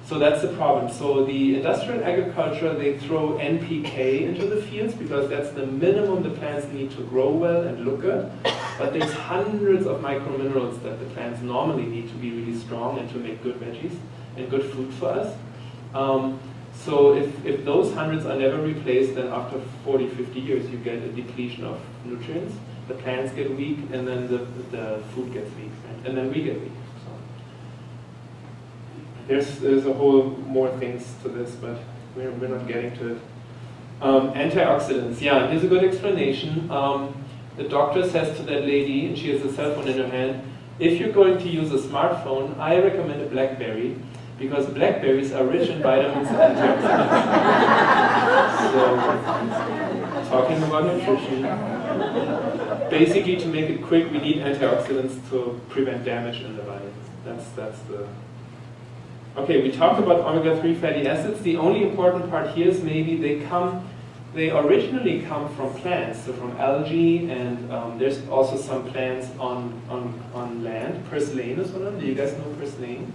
Speaker 2: So that's the problem. So the industrial agriculture, they throw NPK into the fields because that's the minimum the plants need to grow well and look good. But there's hundreds of microminerals that the plants normally need to be really strong and to make good veggies and good food for us. So if those hundreds are never replaced, then after 40, 50 years you get a depletion of nutrients. The plants get weak, and then the food gets weak, right? And then we get weak. There's a whole more things to this, but we're not getting to it. Antioxidants, yeah, here's a good explanation. The doctor says to that lady, and she has a cell phone in her hand, if you're going to use a smartphone, I recommend a BlackBerry, because blackberries are rich in vitamins and antioxidants. So, talking about nutrition, basically to make it quick, we need antioxidants to prevent damage in the body. That's the... Okay, we talked about omega-3 fatty acids. The only important part here is maybe they come they originally come from plants, so from algae, and there's also some plants on land. Purslane is one of them. Do you guys know purslane?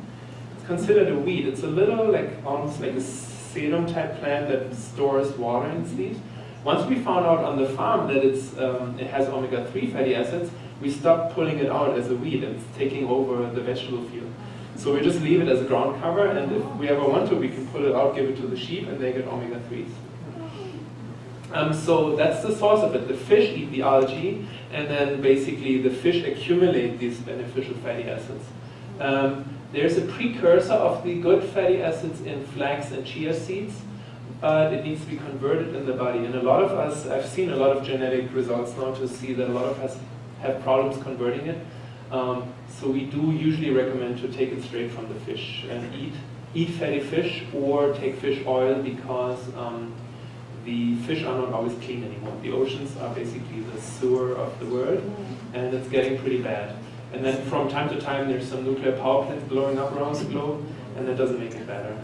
Speaker 2: It's considered a weed. It's a little almost like a sedum type plant that stores water in its leaves. Once we found out on the farm that it has omega-3 fatty acids, we stopped pulling it out as a weed and it's taking over the vegetable field. So we just leave it as a ground cover, and if we ever want to, we can pull it out, give it to the sheep, and they get omega-3s. So that's the source of it. The fish eat the algae, and then basically the fish accumulate these beneficial fatty acids. There's a precursor of the good fatty acids in flax and chia seeds, but it needs to be converted in the body. And a lot of us, I've seen a lot of genetic results now to see that a lot of us have problems converting it. So we do usually recommend to take it straight from the fish and eat fatty fish or take fish oil, because the fish are not always clean anymore. The oceans are basically the sewer of the world, and it's getting pretty bad. And then from time to time there's some nuclear power plants blowing up around the globe, and that doesn't make it better.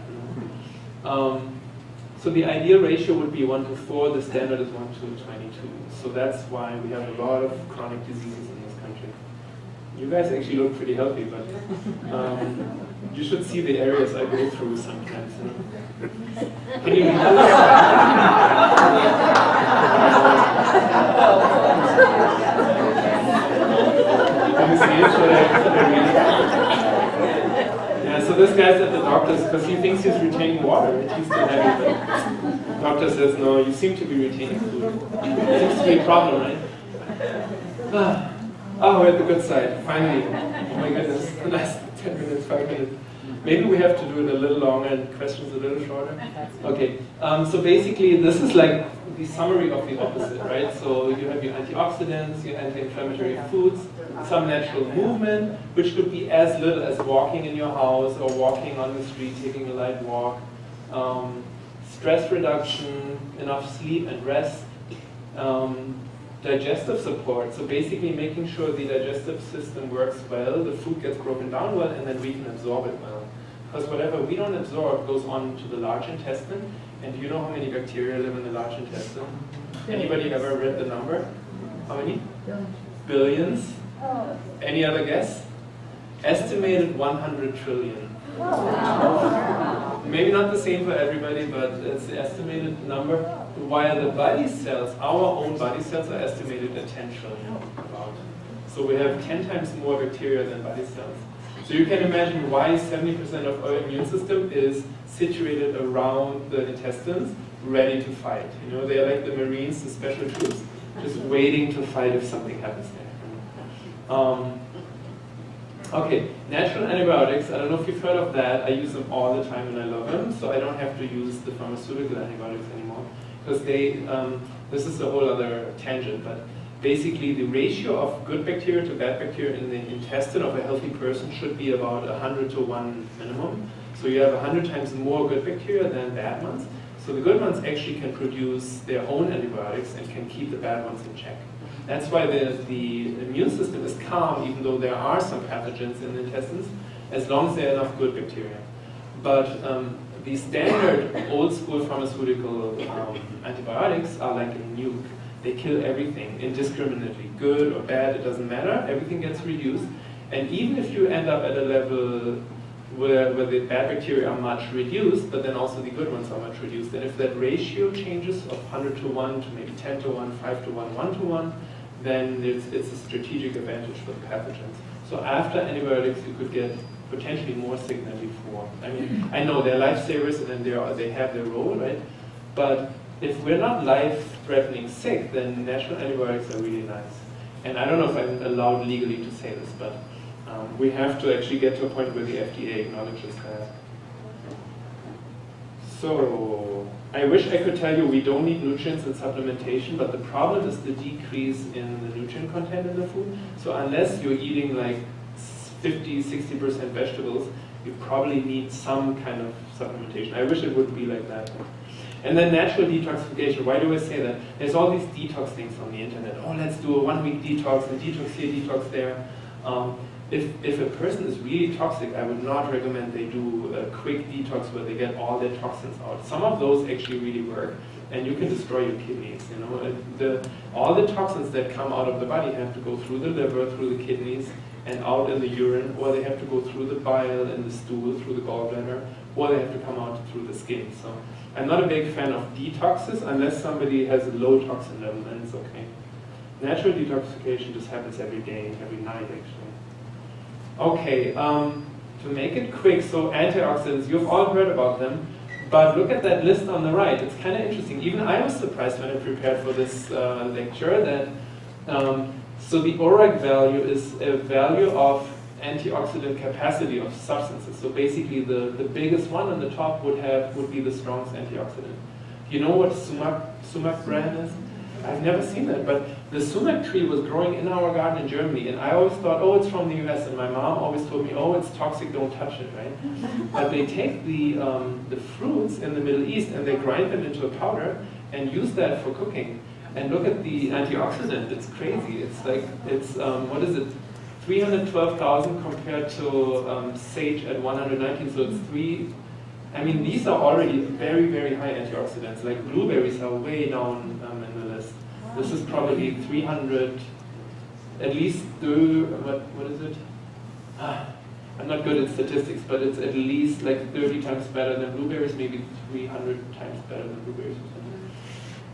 Speaker 2: So the ideal ratio would be 1 to 4, the standard is 1 to 22. So that's why we have a lot of chronic diseases in this country. You guys actually look pretty healthy, but you should see the areas I go through sometimes. You know? Can you read this? Can you see it? Should I read it? Yeah, so this guy's at the doctor's because he thinks he's retaining water. He's too heavy, but the doctor says, no, you seem to be retaining food. It seems to be a problem, right? Oh, we're at the good side, finally. Oh my goodness, the last 10 minutes, 5 minutes. Maybe we have to do it a little longer and questions a little shorter. Okay, so basically this is like the summary of the opposite, right? So you have your antioxidants, your anti-inflammatory foods, some natural movement, which could be as little as walking in your house or walking on the street, taking a light walk. Stress reduction, enough sleep and rest. Digestive support, so basically making sure the digestive system works well, the food gets broken down well, and then we can absorb it well. Because whatever we don't absorb goes on to the large intestine, and do you know how many bacteria live in the large intestine? Anybody ever read the number? How many? Billions. Any other guess? Estimated 100 trillion. Maybe not the same for everybody, but it's the estimated number. While the body cells, our own body cells, are estimated at 10 trillion about. So we have 10 times more bacteria than body cells. So you can imagine why 70% of our immune system is situated around the intestines, ready to fight. You know, they're like the Marines, the special troops, just waiting to fight if something happens there. Okay, natural antibiotics, I don't know if you've heard of that. I use them all the time and I love them, so I don't have to use the pharmaceutical antibiotics anymore. Because this is a whole other tangent, but basically the ratio of good bacteria to bad bacteria in the intestine of a healthy person should be about 100 to 1 minimum. So you have 100 times more good bacteria than bad ones. So the good ones actually can produce their own antibiotics and can keep the bad ones in check. That's why the immune system is calm, even though there are some pathogens in the intestines, as long as there are enough good bacteria. But the standard old school pharmaceutical antibiotics are like a nuke. They kill everything indiscriminately, good or bad, it doesn't matter, everything gets reduced. And even if you end up at a level where the bad bacteria are much reduced, but then also the good ones are much reduced, and if that ratio changes of 100 to 1 to maybe 10 to 1, 5 to 1, 1 to 1, then it's a strategic advantage for the pathogens. So after antibiotics, you could get potentially more sick than before. I mean, I know they're lifesavers and then they have their role, right? But if we're not life-threatening sick, then natural antibiotics are really nice. And I don't know if I'm allowed legally to say this, but we have to actually get to a point where the FDA acknowledges that. So, I wish I could tell you we don't need nutrients and supplementation, but the problem is the decrease in the nutrient content in the food. So unless you're eating like 50, 60% vegetables, you probably need some kind of supplementation. I wish it would be like that. And then natural detoxification. Why do I say that? There's all these detox things on the internet. Oh, let's do a 1-week detox, and detox here, detox there. If a person is really toxic, I would not recommend they do a quick detox where they get all their toxins out. Some of those actually really work. and you can destroy your kidneys. You know, all the toxins that come out of the body have to go through the liver, through the kidneys, and out in the urine, or they have to go through the bile and the stool, through the gallbladder, or they have to come out through the skin. So I'm not a big fan of detoxes unless somebody has a low toxin level, then it's okay. Natural detoxification just happens every day, every night actually. Okay, to make it quick, so antioxidants, you've all heard about them, but look at that list on the right. It's kind of interesting. Even I was surprised when I prepared for this lecture that so the ORAC value is a value of antioxidant capacity of substances. So basically the biggest one on the top would be the strongest antioxidant. You know what sumac brand is? I've never seen that, but the sumac tree was growing in our garden in Germany, and I always thought, oh, it's from the US, and my mom always told me, oh, it's toxic, don't touch it, right? But they take the fruits in the Middle East and they grind them into a powder and use that for cooking. And look at the antioxidant, it's crazy. It's like, what is it? 312,000 compared to sage at 119, so it's I mean, these are already very, very high antioxidants. Like blueberries are way down in the list. This is probably 300, at least, what is it? I'm not good at statistics, but it's at least like 30 times better than blueberries, maybe 300 times better than blueberries or something.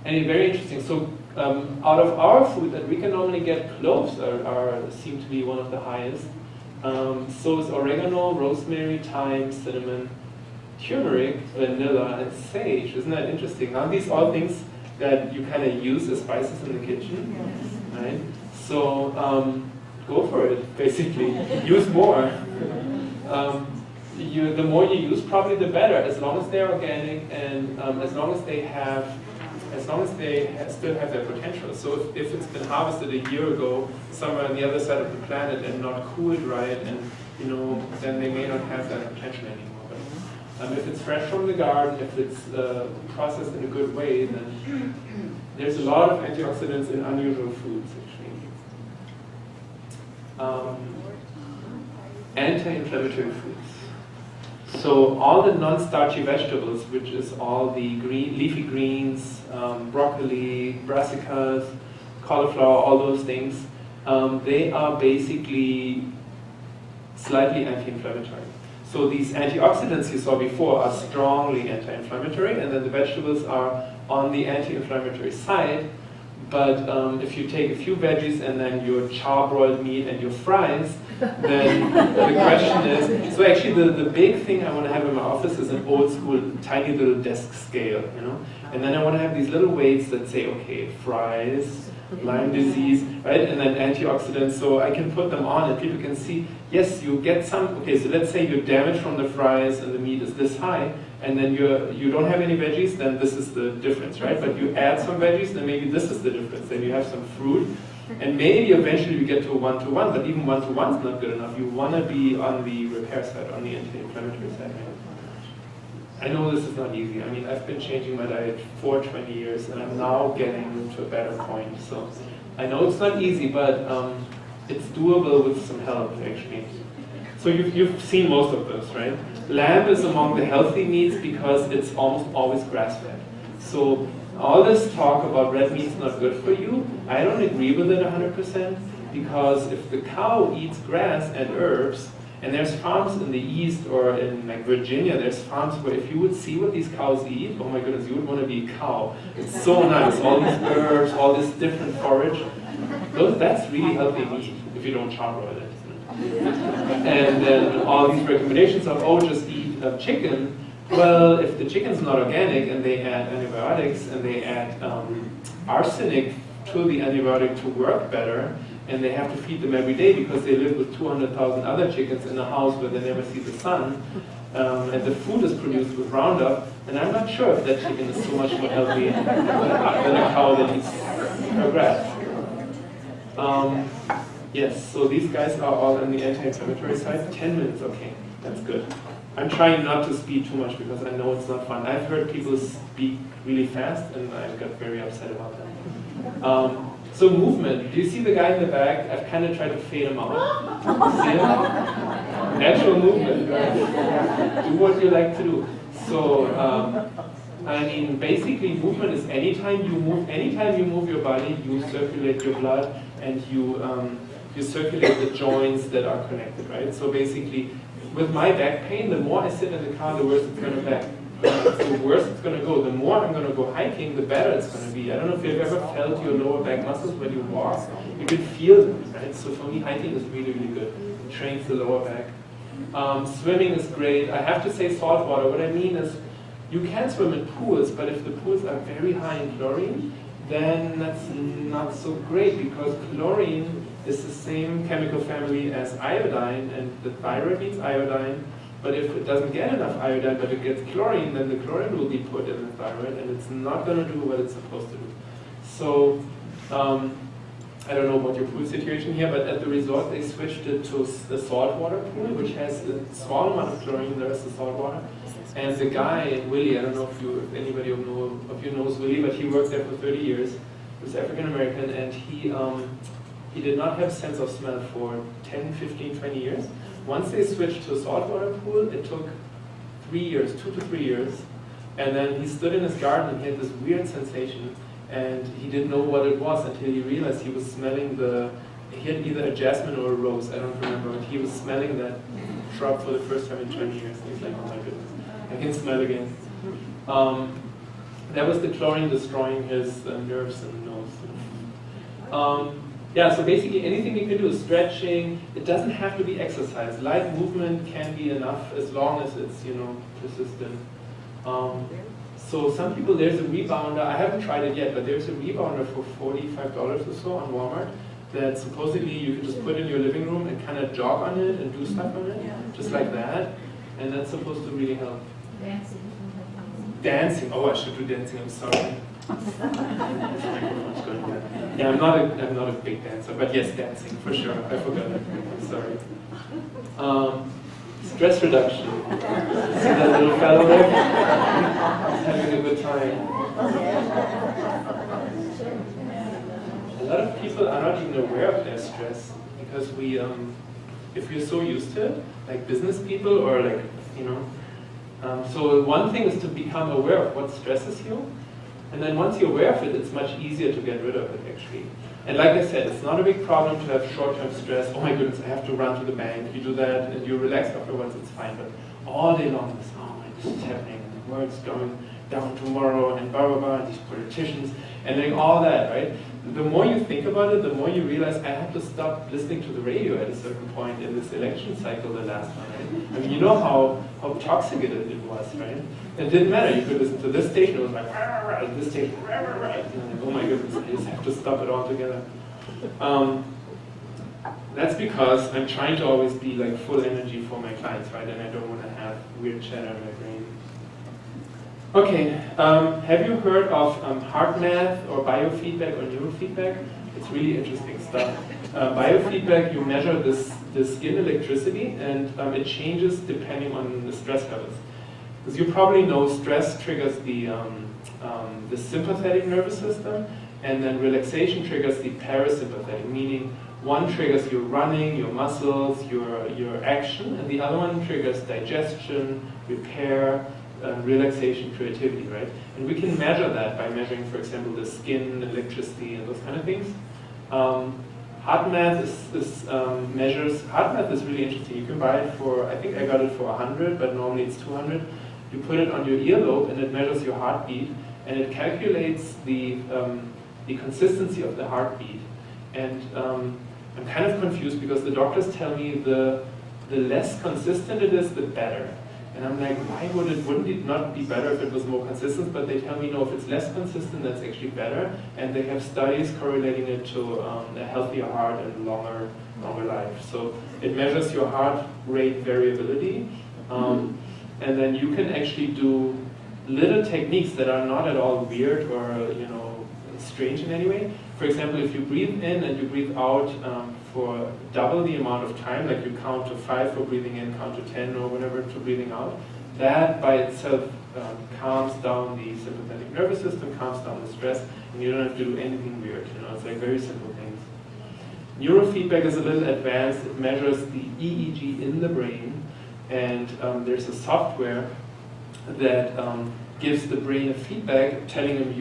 Speaker 2: And it's very interesting. So out of our food that we can normally get, cloves seem to be one of the highest. So is oregano, rosemary, thyme, cinnamon, turmeric, vanilla, and sage. Isn't that interesting? Aren't these all things that you kind of use as spices in the kitchen? Yes. Right? So go for it, basically. Use more. The more you use, probably the better, as long as they're organic and as long as they still have their potential. So if it's been harvested a year ago somewhere on the other side of the planet and not cooled right, and then they may not have that potential anymore. If it's fresh from the garden, if it's processed in a good way, then there's a lot of antioxidants in unusual foods, actually. Anti-inflammatory foods. So all the non-starchy vegetables, which is all the leafy greens, broccoli, brassicas, cauliflower, all those things, they are basically slightly anti-inflammatory. So these antioxidants you saw before are strongly anti-inflammatory, and then the vegetables are on the anti-inflammatory side. But if you take a few veggies and then your charbroiled meat and your fries, then the question is, so actually the big thing I want to have in my office is an old school tiny little desk scale, and then I want to have these little weights that say, okay, fries, Lyme disease, right, and then antioxidants, so I can put them on and people can see, yes, you get some, okay, so let's say your damage from the fries and the meat is this high, and then you don't have any veggies, then this is the difference, right? But you add some veggies, then maybe this is the difference. Then you have some fruit, and maybe eventually you get to a 1-to-1, but even 1-to-1 is not good enough. You want to be on the repair side, on the anti-inflammatory side, right? I know this is not easy. I mean, I've been changing my diet for 20 years, and I'm now getting to a better point. So I know it's not easy, but it's doable with some help, actually. So you've seen most of this, right? Lamb is among the healthy meats because it's almost always grass-fed. So all this talk about red meat's not good for you, I don't agree with it 100%, because if the cow eats grass and herbs, and there's farms in the east or in like Virginia, there's farms where if you would see what these cows eat, oh my goodness, you would want to be a cow. It's so nice, all these herbs, all this different forage. That's really healthy meat if you don't charbroil it. And then all these recommendations of, oh, just eat chicken. Well, if the chicken's not organic and they add antibiotics and they add arsenic to the antibiotic to work better, and they have to feed them every day because they live with 200,000 other chickens in a house where they never see the sun, and the food is produced with Roundup, and I'm not sure if that chicken is so much more healthy than a cow that eats grass. Yes, so these guys are all on the anti-inflammatory side. 10 minutes, okay, that's good. I'm trying not to speed too much because I know it's not fun. I've heard people speak really fast, and I got very upset about that. So movement, do you see the guy in the back? I've kind of tried to fade him out. See him? Natural movement, right? Do what you like to do. So I mean, basically movement is anytime you move your body, you circulate your blood and you circulate the joints that are connected, right? So basically, with my back pain, the more I sit in the car, the worse it's going to be. The worse it's going to go. The more I'm going to go hiking, the better it's going to be. I don't know if you've ever felt your lower back muscles when you walk. You can feel them, right? So for me, hiking is really, really good. It trains the lower back. Swimming is great. I have to say salt water. What I mean is, you can swim in pools, but if the pools are very high in chlorine, then that's not so great, because chlorine is the same chemical family as iodine, and the thyroid needs iodine. But if it doesn't get enough iodine, but it gets chlorine, then the chlorine will be put in the thyroid, and it's not going to do what it's supposed to do. So, I don't know about your pool situation here, but at the resort they switched it to the saltwater pool, which has a small amount of chlorine, the rest is salt water. And the guy, Willie, I don't know if anybody of you knows Willie, but he worked there for 30 years. He was African American, and he did not have sense of smell for 10, 15, 20 years. Once they switched to a saltwater pool, it took 3 years, 2 to 3 years. And then he stood in his garden and he had this weird sensation, and he didn't know what it was until he realized he was smelling he had either a jasmine or a rose, I don't remember, but he was smelling that shrub for the first time in 20 years. He's like, oh my goodness, I can smell again. That was the chlorine destroying his nerves and nose. Yeah, so basically anything you can do, stretching, it doesn't have to be exercise. Light movement can be enough as long as it's, persistent. So some people, there's a rebounder, I haven't tried it yet, but there's a rebounder for $45 or so on Walmart that supposedly you can just put in your living room and kind of jog on it and do stuff on it, just like that. And that's supposed to really help. Dancing, oh, I should do dancing, I'm sorry. Yeah, I'm not a big dancer, but yes, dancing for sure. I forgot it. Sorry. Stress reduction. See that little fellow there? He's having a good time. A lot of people are not even aware of their stress, because if you're so used to it, like business people or like, so one thing is to become aware of what stresses you. And then once you're aware of it, it's much easier to get rid of it, actually. And like I said, it's not a big problem to have short-term stress. Oh my goodness, I have to run to the bank. You do that and you relax afterwards, it's fine. But all day long, it's, oh my, this is happening. And the world's going down tomorrow and blah, blah, blah, and these politicians, and then all that, right? The more you think about it, the more you realize I have to stop listening to the radio at a certain point in this election cycle, the last one, right? I mean, you know how toxic it was, right? It didn't matter, you could listen to this station, it was like, rah, rah, rah, this station, rah, rah, rah. And oh my goodness, I just have to stop it altogether. That's because I'm trying to always be like full energy for my clients, right? And I don't want to have weird chatter in my brain. Okay, have you heard of heart math or biofeedback or neurofeedback? It's really interesting stuff. Biofeedback, you measure the skin electricity, and it changes depending on the stress levels. Because you probably know stress triggers the sympathetic nervous system, and then relaxation triggers the parasympathetic, meaning one triggers your running, your muscles, your action, and the other one triggers digestion, repair, relaxation, creativity, right? And we can measure that by measuring, for example, the skin, electricity, and those kind of things. Heart math heart math is really interesting. You can buy it for, I think I got it for 100, but normally it's 200. You put it on your earlobe and it measures your heartbeat, and it calculates the consistency of the heartbeat. And I'm kind of confused because the doctors tell me the less consistent it is, the better. And I'm like, wouldn't it not be better if it was more consistent? But they tell me, no, if it's less consistent, that's actually better. And they have studies correlating it to a healthier heart and longer life. So it measures your heart rate variability. And then you can actually do little techniques that are not at all weird or strange in any way. For example, if you breathe in and you breathe out for double the amount of time, like you count to 5 for breathing in, count to 10 or whatever to breathing out, that by itself calms down the sympathetic nervous system, calms down the stress, and you don't have to do anything weird. It's like very simple things. Neurofeedback is a little advanced. It measures the EEG in the brain, and there's a software that gives the brain a feedback telling them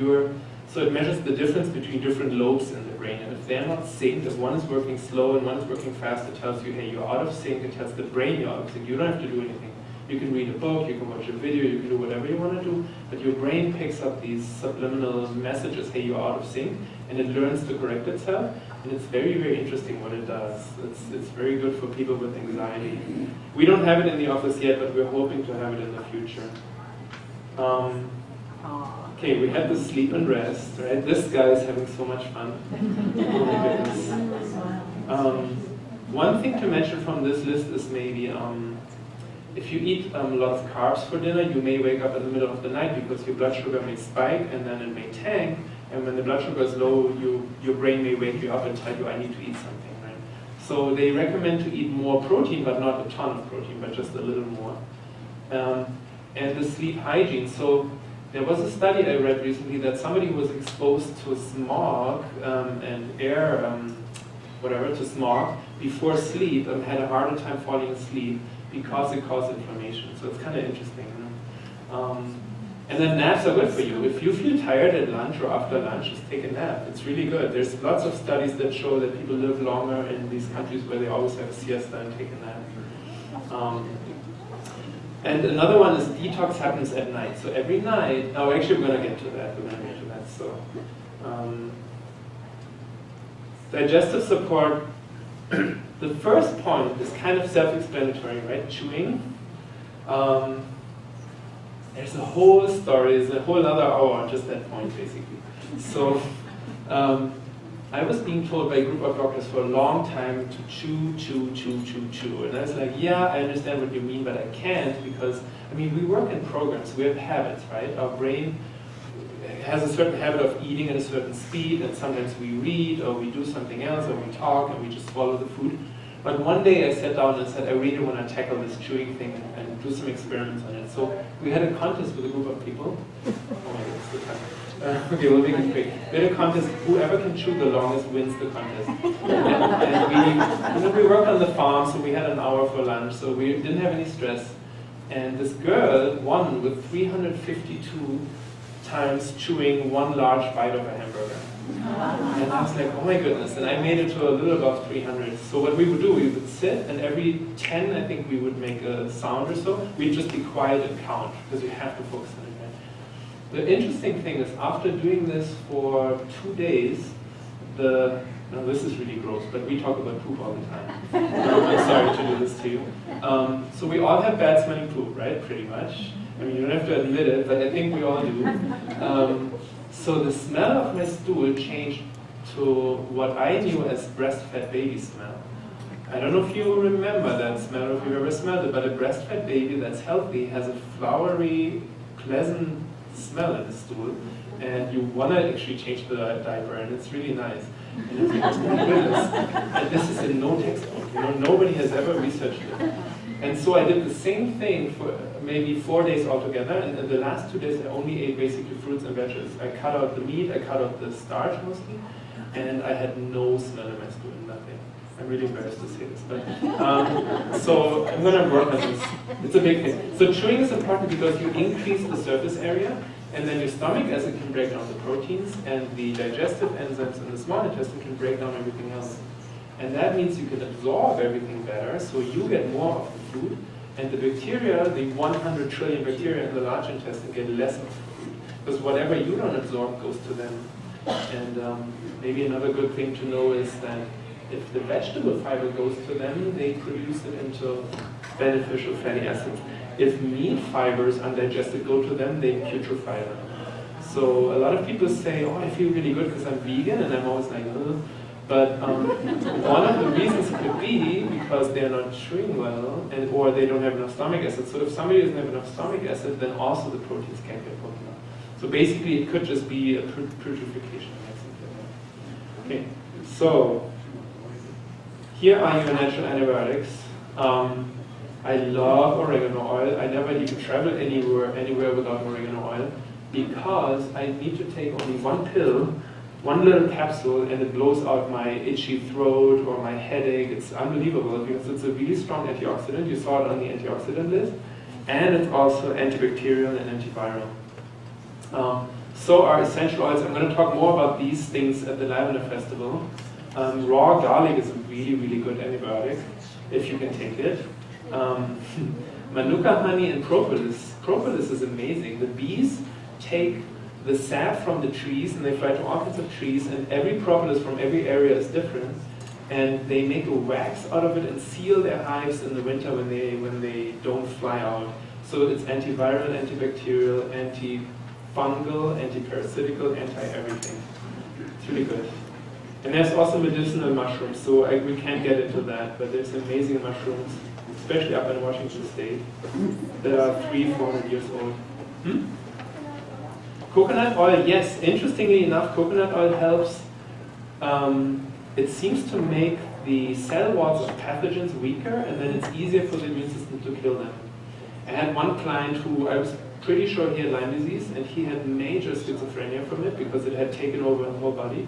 Speaker 2: so it measures the difference between different lobes in the brain, and if they're not synced, if one is working slow and one is working fast, it tells you, hey, you're out of sync. It tells the brain you're out of sync. You don't have to do anything. You can read a book, you can watch a video, you can do whatever you want to do, but your brain picks up these subliminal messages, hey, you're out of sync, and it learns to correct itself, and it's very, very interesting what it does. It's very good for people with anxiety. We don't have it in the office yet, but we're hoping to have it in the future. Okay, we had the sleep and rest, right? This guy is having so much fun. Oh my goodness. One thing to mention from this list is maybe if you eat a lot of carbs for dinner, you may wake up in the middle of the night because your blood sugar may spike and then it may tank. And when the blood sugar is low, your brain may wake you up and tell you, I need to eat something, right? So they recommend to eat more protein, but not a ton of protein, but just a little more. And the sleep hygiene. So there was a study I read recently that somebody who was exposed to smog and air, to smog before sleep had a harder time falling asleep because it caused inflammation. So it's kind of interesting. You know? And then naps are good for you. If you feel tired at lunch or after lunch, just take a nap. It's really good. There's lots of studies that show that people live longer in these countries where they always have a siesta and take a nap. And another one is detox happens at night. So every night, actually we're going to get to that. So digestive support, the first point is kind of self-explanatory, right? Chewing. There's a whole story, there's a whole other hour on just that point, basically. So I was being told by a group of doctors for a long time to chew. And I was like, yeah, I understand what you mean, but I can't because, we work in programs, we have habits, right? Our brain has a certain habit of eating at a certain speed, and sometimes we read, or we do something else, or we talk, and we just swallow the food. But one day I sat down and said, I really want to tackle this chewing thing and do some experiments on it. So we had a contest with a group of people. Oh my goodness, the time. Okay, we'll make it quick. We had a contest, whoever can chew the longest wins the contest. And we worked on the farm, so we had an hour for lunch, so we didn't have any stress. And this girl won with 352 times chewing one large bite of a hamburger. And I was like, oh my goodness, and I made it to a little above 300. So what we would do, we would sit, and every 10, I think we would make a sound or so. We'd just be quiet and count, because you have to focus on it. Right? The interesting thing is, after doing this for 2 days, this is really gross, but we talk about poop all the time. I'm sorry to do this to you. So we all have bad smelling poop, right, pretty much. You don't have to admit it, but I think we all do. So the smell of my stool changed to what I knew as breastfed baby smell. I don't know if you remember that smell or if you've ever smelled it, but a breastfed baby that's healthy has a flowery, pleasant smell in the stool, and you want to actually change the diaper, and it's really nice. And it's like, oh my goodness. And this is in no textbook. Nobody has ever researched it. And so I did the same thing for maybe 4 days altogether, and in the last 2 days I only ate basically fruits and vegetables. I cut out the meat, I cut out the starch mostly, and I had no smell in my stool, nothing. I'm really embarrassed to say this, but so I'm going to work on this. It's a big thing. So chewing is important because you increase the surface area, and then your stomach acid can break down the proteins, and the digestive enzymes in the small intestine can break down everything else. And that means you can absorb everything better, so you get more of the food, and the bacteria, the 100 trillion bacteria in the large intestine, get less of the food. Because whatever you don't absorb goes to them. And maybe another good thing to know is that if the vegetable fiber goes to them, they produce it into beneficial fatty acids. If meat fibers undigested go to them, they putrefy them. So a lot of people say, oh, I feel really good because I'm vegan, and I'm always like, ugh. But one of the reasons could be because they're not chewing well, or they don't have enough stomach acid. So if somebody doesn't have enough stomach acid, then also the proteins can't get broken up. So basically, it could just be a putrefaction. Okay, so here are your natural antibiotics. I love oregano oil. I never even travel anywhere without oregano oil because I need to take only one pill, one little capsule, and it blows out my itchy throat or my headache. It's unbelievable because it's a really strong antioxidant. You saw it on the antioxidant list. And it's also antibacterial and antiviral. So are essential oils. I'm going to talk more about these things at the Lavender Festival. Raw garlic is a really, really good antibiotic, if you can take it. Manuka honey and propolis. Propolis is amazing. The bees take the sap from the trees and they fly to all kinds of trees, and every propolis from every area is different. And they make a wax out of it and seal their hives in the winter when they don't fly out. So it's antiviral, antibacterial, antifungal, antiparasitical, anti-everything. It's really good. And there's also medicinal mushrooms, so we can't get into that, but there's amazing mushrooms, especially up in Washington State, that are 300-400 years old. Coconut oil, yes. Interestingly enough, coconut oil helps. It seems to make the cell walls of pathogens weaker, and then it's easier for the immune system to kill them. I had one client who I was pretty sure he had Lyme disease, and he had major schizophrenia from it because it had taken over the whole body.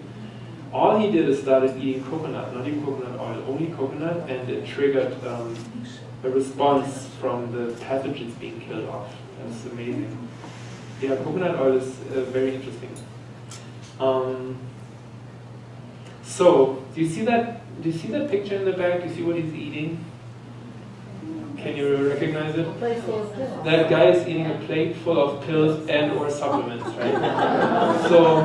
Speaker 2: All he did is started eating coconut, not even coconut oil, only coconut, and it triggered a response from the pathogens being killed off. That's amazing. Yeah, coconut oil is very interesting. So, do you see that picture in the back? Do you see what he's eating? Can you recognize it? That guy is eating a plate full of pills and or supplements, right? So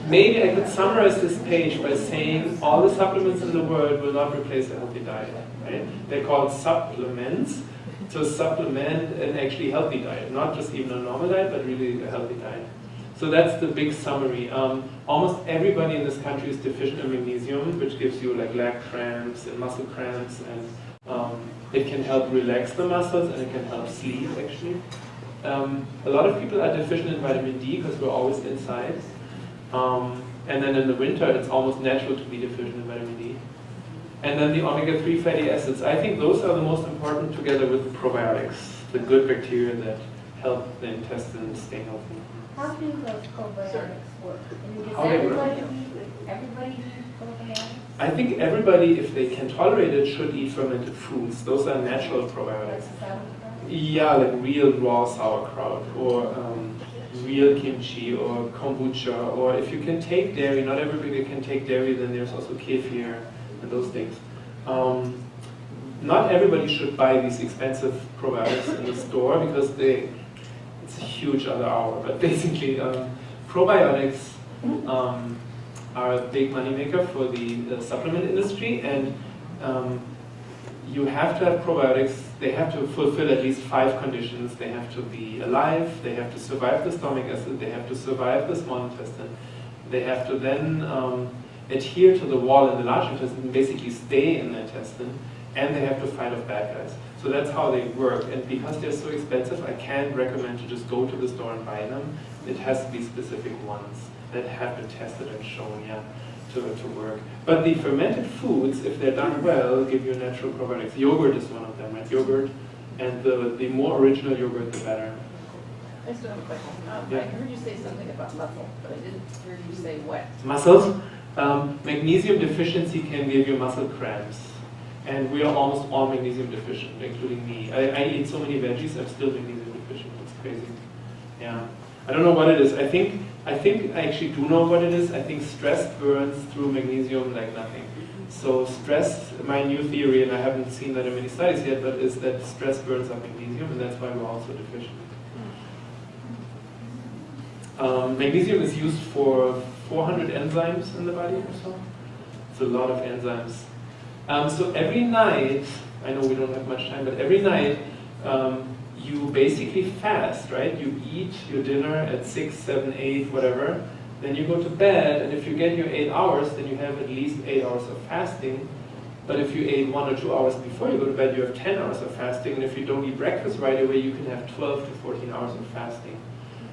Speaker 2: maybe I could summarize this page by saying all the supplements in the world will not replace a healthy diet, right? They're called supplements to supplement an actually healthy diet, not just even a normal diet, but really a healthy diet. So that's the big summary. Almost everybody in this country is deficient in magnesium, which gives you like leg cramps and muscle cramps, and it can help relax the muscles, and it can help sleep actually. A lot of people are deficient in vitamin D because we're always inside. And then in the winter, it's almost natural to be deficient in vitamin D. And then the omega-3 fatty acids. I think those are the most important, together with the probiotics, the good bacteria that help the intestine stay healthy.
Speaker 4: How do those probiotics work? And does
Speaker 2: How they work?
Speaker 4: everybody need probiotics?
Speaker 2: I think everybody, if they can tolerate it, should eat fermented foods. Those are natural probiotics. Yeah, like real raw sauerkraut, or real kimchi, or kombucha, or if you can take dairy. Not everybody can take dairy, then there's also kefir and those things. Not everybody should buy these expensive probiotics in the store because it's a huge other hour. But basically, probiotics are a big moneymaker for the supplement industry, and you have to have probiotics. They have to fulfill at least 5 conditions. They have to be alive, they have to survive the stomach acid, they have to survive the small intestine, they have to then adhere to the wall in the large intestine, basically stay in the intestine, and they have to fight off bad guys. So that's how they work, and because they're so expensive, I can't recommend to just go to the store and buy them. It has to be specific ones that have been tested and shown, to work. But the fermented foods, if they're done well, give you natural probiotics. Yogurt is one of them, right? Yogurt, and the more original yogurt, the better.
Speaker 5: I still have a question.
Speaker 2: Yeah.
Speaker 5: I heard you say something about muscle, but I didn't hear you say what.
Speaker 2: Muscles. Magnesium deficiency can give you muscle cramps. And we are almost all magnesium deficient, including me. I eat so many veggies, I'm still magnesium deficient. It's crazy. Yeah. I don't know what it is. I think I actually do know what it is. I think stress burns through magnesium like nothing. So stress, my new theory, and I haven't seen that in many studies yet, but is that stress burns up magnesium, and that's why we're also deficient. Magnesium is used for 400 enzymes in the body or so. It's a lot of enzymes. So every night, I know we don't have much time, but every night you basically fast, right? You eat your dinner at 6, 7, 8, whatever. Then you go to bed, and if you get your 8 hours, then you have at least 8 hours of fasting. But if you ate 1 or 2 hours before you go to bed, you have 10 hours of fasting. And if you don't eat breakfast right away, you can have 12 to 14 hours of fasting.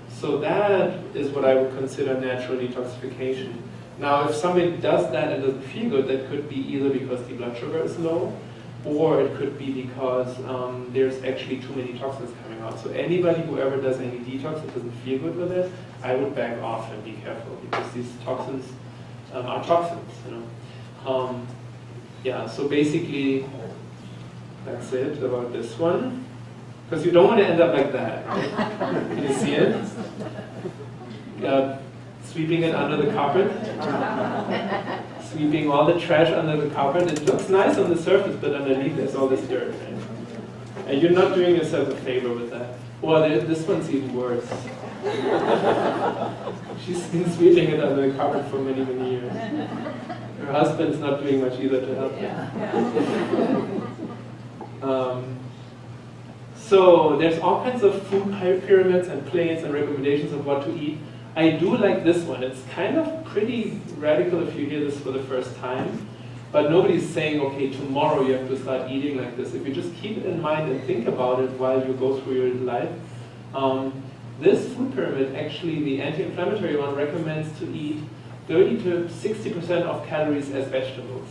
Speaker 2: So that is what I would consider natural detoxification. Now, if somebody does that and doesn't feel good, that could be either because the blood sugar is low, or it could be because there's actually too many toxins coming out. So anybody who ever does any detox that doesn't feel good with it, I would back off and be careful, because these toxins are toxins, Yeah, so basically, that's it about this one. Because you don't want to end up like that, right? Can you see it? Sweeping it under the carpet. Sweeping all the trash under the carpet. It looks nice on the surface, but underneath there's all this dirt, right? And you're not doing yourself a favor with that. Well, this one's even worse. She's been sweeping it under the carpet for many, many years. Her husband's not doing much either to help her. So there's all kinds of food pyramids and plates and recommendations of what to eat. I do like this one. It's kind of pretty radical if you hear this for the first time. But nobody's saying, okay, tomorrow you have to start eating like this. If you just keep it in mind and think about it while you go through your life. This food pyramid, actually the anti-inflammatory one, recommends to eat 30 to 60% of calories as vegetables.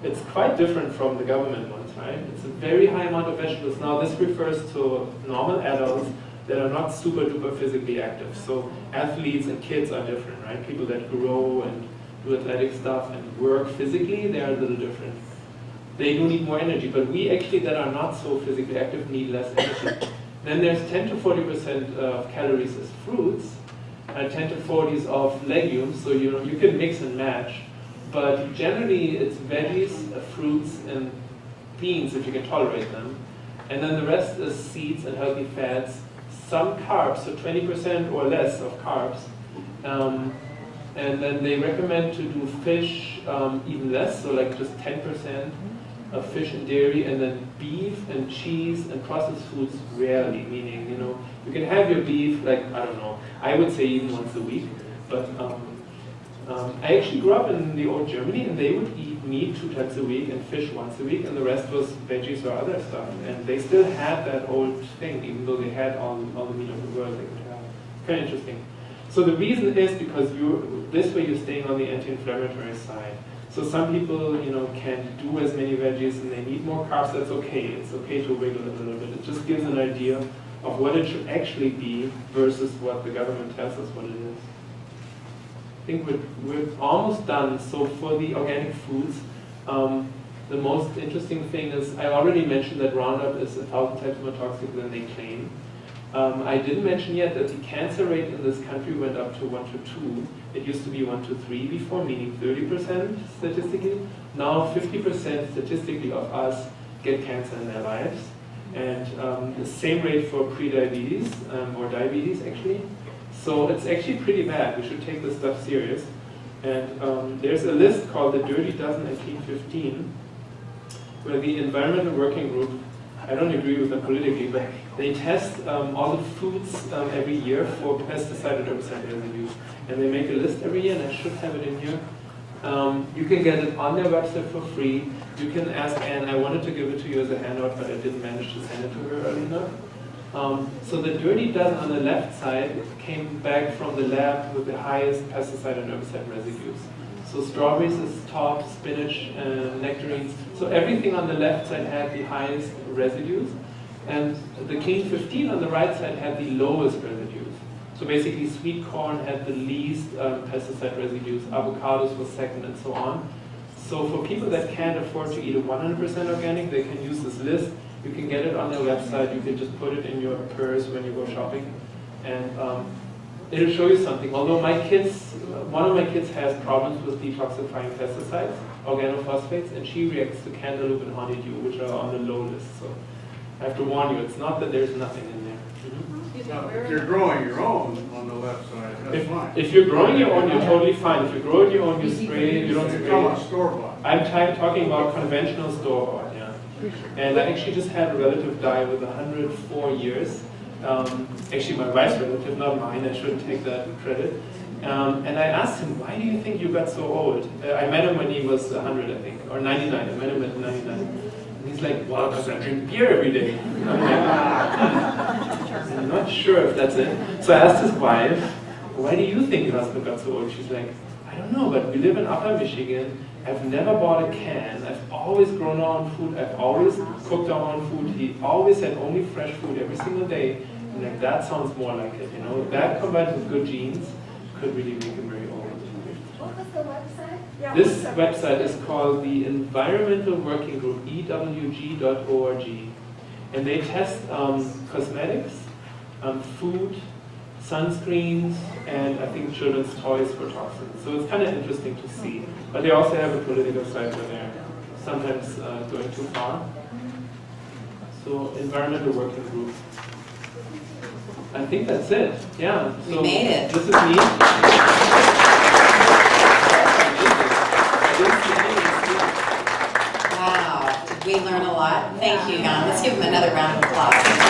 Speaker 2: It's quite different from the government ones, right? It's a very high amount of vegetables. Now this refers to normal adults that are not super duper physically active. So athletes and kids are different, right? People that grow and do athletic stuff and work physically, they are a little different. They do need more energy, but we actually that are not so physically active need less energy. Then there's 10 to 40% of calories as fruits, and 10 to 40s of legumes, so you can mix and match. But generally it's veggies, fruits, and beans if you can tolerate them. And then the rest is seeds and healthy fats, some carbs, so 20% or less of carbs. And then they recommend to do fish even less, so like just 10% of fish and dairy, and then beef and cheese and processed foods rarely, meaning, you can have your beef, like, I don't know, I would say even once a week, but I actually grew up in the old Germany, and they would eat meat 2 times a week and fish once a week, and the rest was veggies or other stuff. And they still had that old thing, even though they had all the meat of the world they could have. Kind of interesting. So the reason is because this way you're staying on the anti-inflammatory side. So some people, can't do as many veggies and they need more carbs. That's okay. It's okay to wiggle it a little bit. It just gives an idea of what it should actually be versus what the government tells us what it is. I think we're almost done. So for the organic foods, the most interesting thing is, I already mentioned that Roundup is 1,000 times more toxic than they claim. I didn't mention yet that the cancer rate in this country went up to 1 to 2. It used to be 1 to 3 before, meaning 30% statistically. Now 50% statistically of us get cancer in their lives. And the same rate for prediabetes, or diabetes actually. So it's actually pretty bad. We should take this stuff serious. And there's a list called the Dirty Dozen and Clean 15, where the Environmental Working Group, I don't agree with them politically, but they test all the foods every year for pesticide and herbicide residues. And they make a list every year, and I should have it in here. You can get it on their website for free. You can ask Anne. I wanted to give it to you as a handout, but I didn't manage to send it to her early enough. So the Dirty Dozen on the left side came back from the lab with the highest pesticide and herbicide residues. So strawberries is top, spinach, nectarines. So everything on the left side had the highest residues. And the Clean 15 on the right side had the lowest residues. So basically sweet corn had the least pesticide residues, avocados was second, and so on. So for people that can't afford to eat a 100% organic, they can use this list. You can get it on their website. You can just put it in your purse when you go shopping. And it'll show you something. Although one of my kids has problems with detoxifying pesticides, organophosphates, and she reacts to cantaloupe and honeydew, which are on the low list. So I have to warn you, it's not that there's nothing in there.
Speaker 6: Now, if you're growing your own on the left side, that's fine.
Speaker 2: If you're growing your own, you're totally fine. If you're growing your own, you spray, you don't
Speaker 6: You're talking about
Speaker 2: spray.
Speaker 6: store-bought.
Speaker 2: I'm talking about conventional store-bought, yeah. And I actually just had a relative die with 104 years. Actually my wife's relative, not mine, I shouldn't take that credit. And I asked him, why do you think you got so old? I met him when he was 100, I think, or 99. I met him at 99. And he's like, well, because I drink beer every day. And I'm like, I'm not sure if that's it. So I asked his wife, why do you think your husband got so old? She's like, I don't know, but we live in Upper Michigan. I've never bought a can. I've always grown our own food. I've always cooked our own food. He always had only fresh food every single day. And like, that sounds more like it, you know? That combined with good genes could really make him very old.
Speaker 4: What was the website?
Speaker 2: This website is called the Environmental Working Group, EWG.org. And they test cosmetics, food, sunscreens, and I think children's toys for toxins. So it's kind of interesting to see. But they also have a political side where they're sometimes going too far. So environmental working group. I think that's it. Yeah.
Speaker 1: We
Speaker 2: So
Speaker 1: made it.
Speaker 2: This is me.
Speaker 1: Wow, did we learn a lot? Thank you, Jan. Let's give him another round of applause.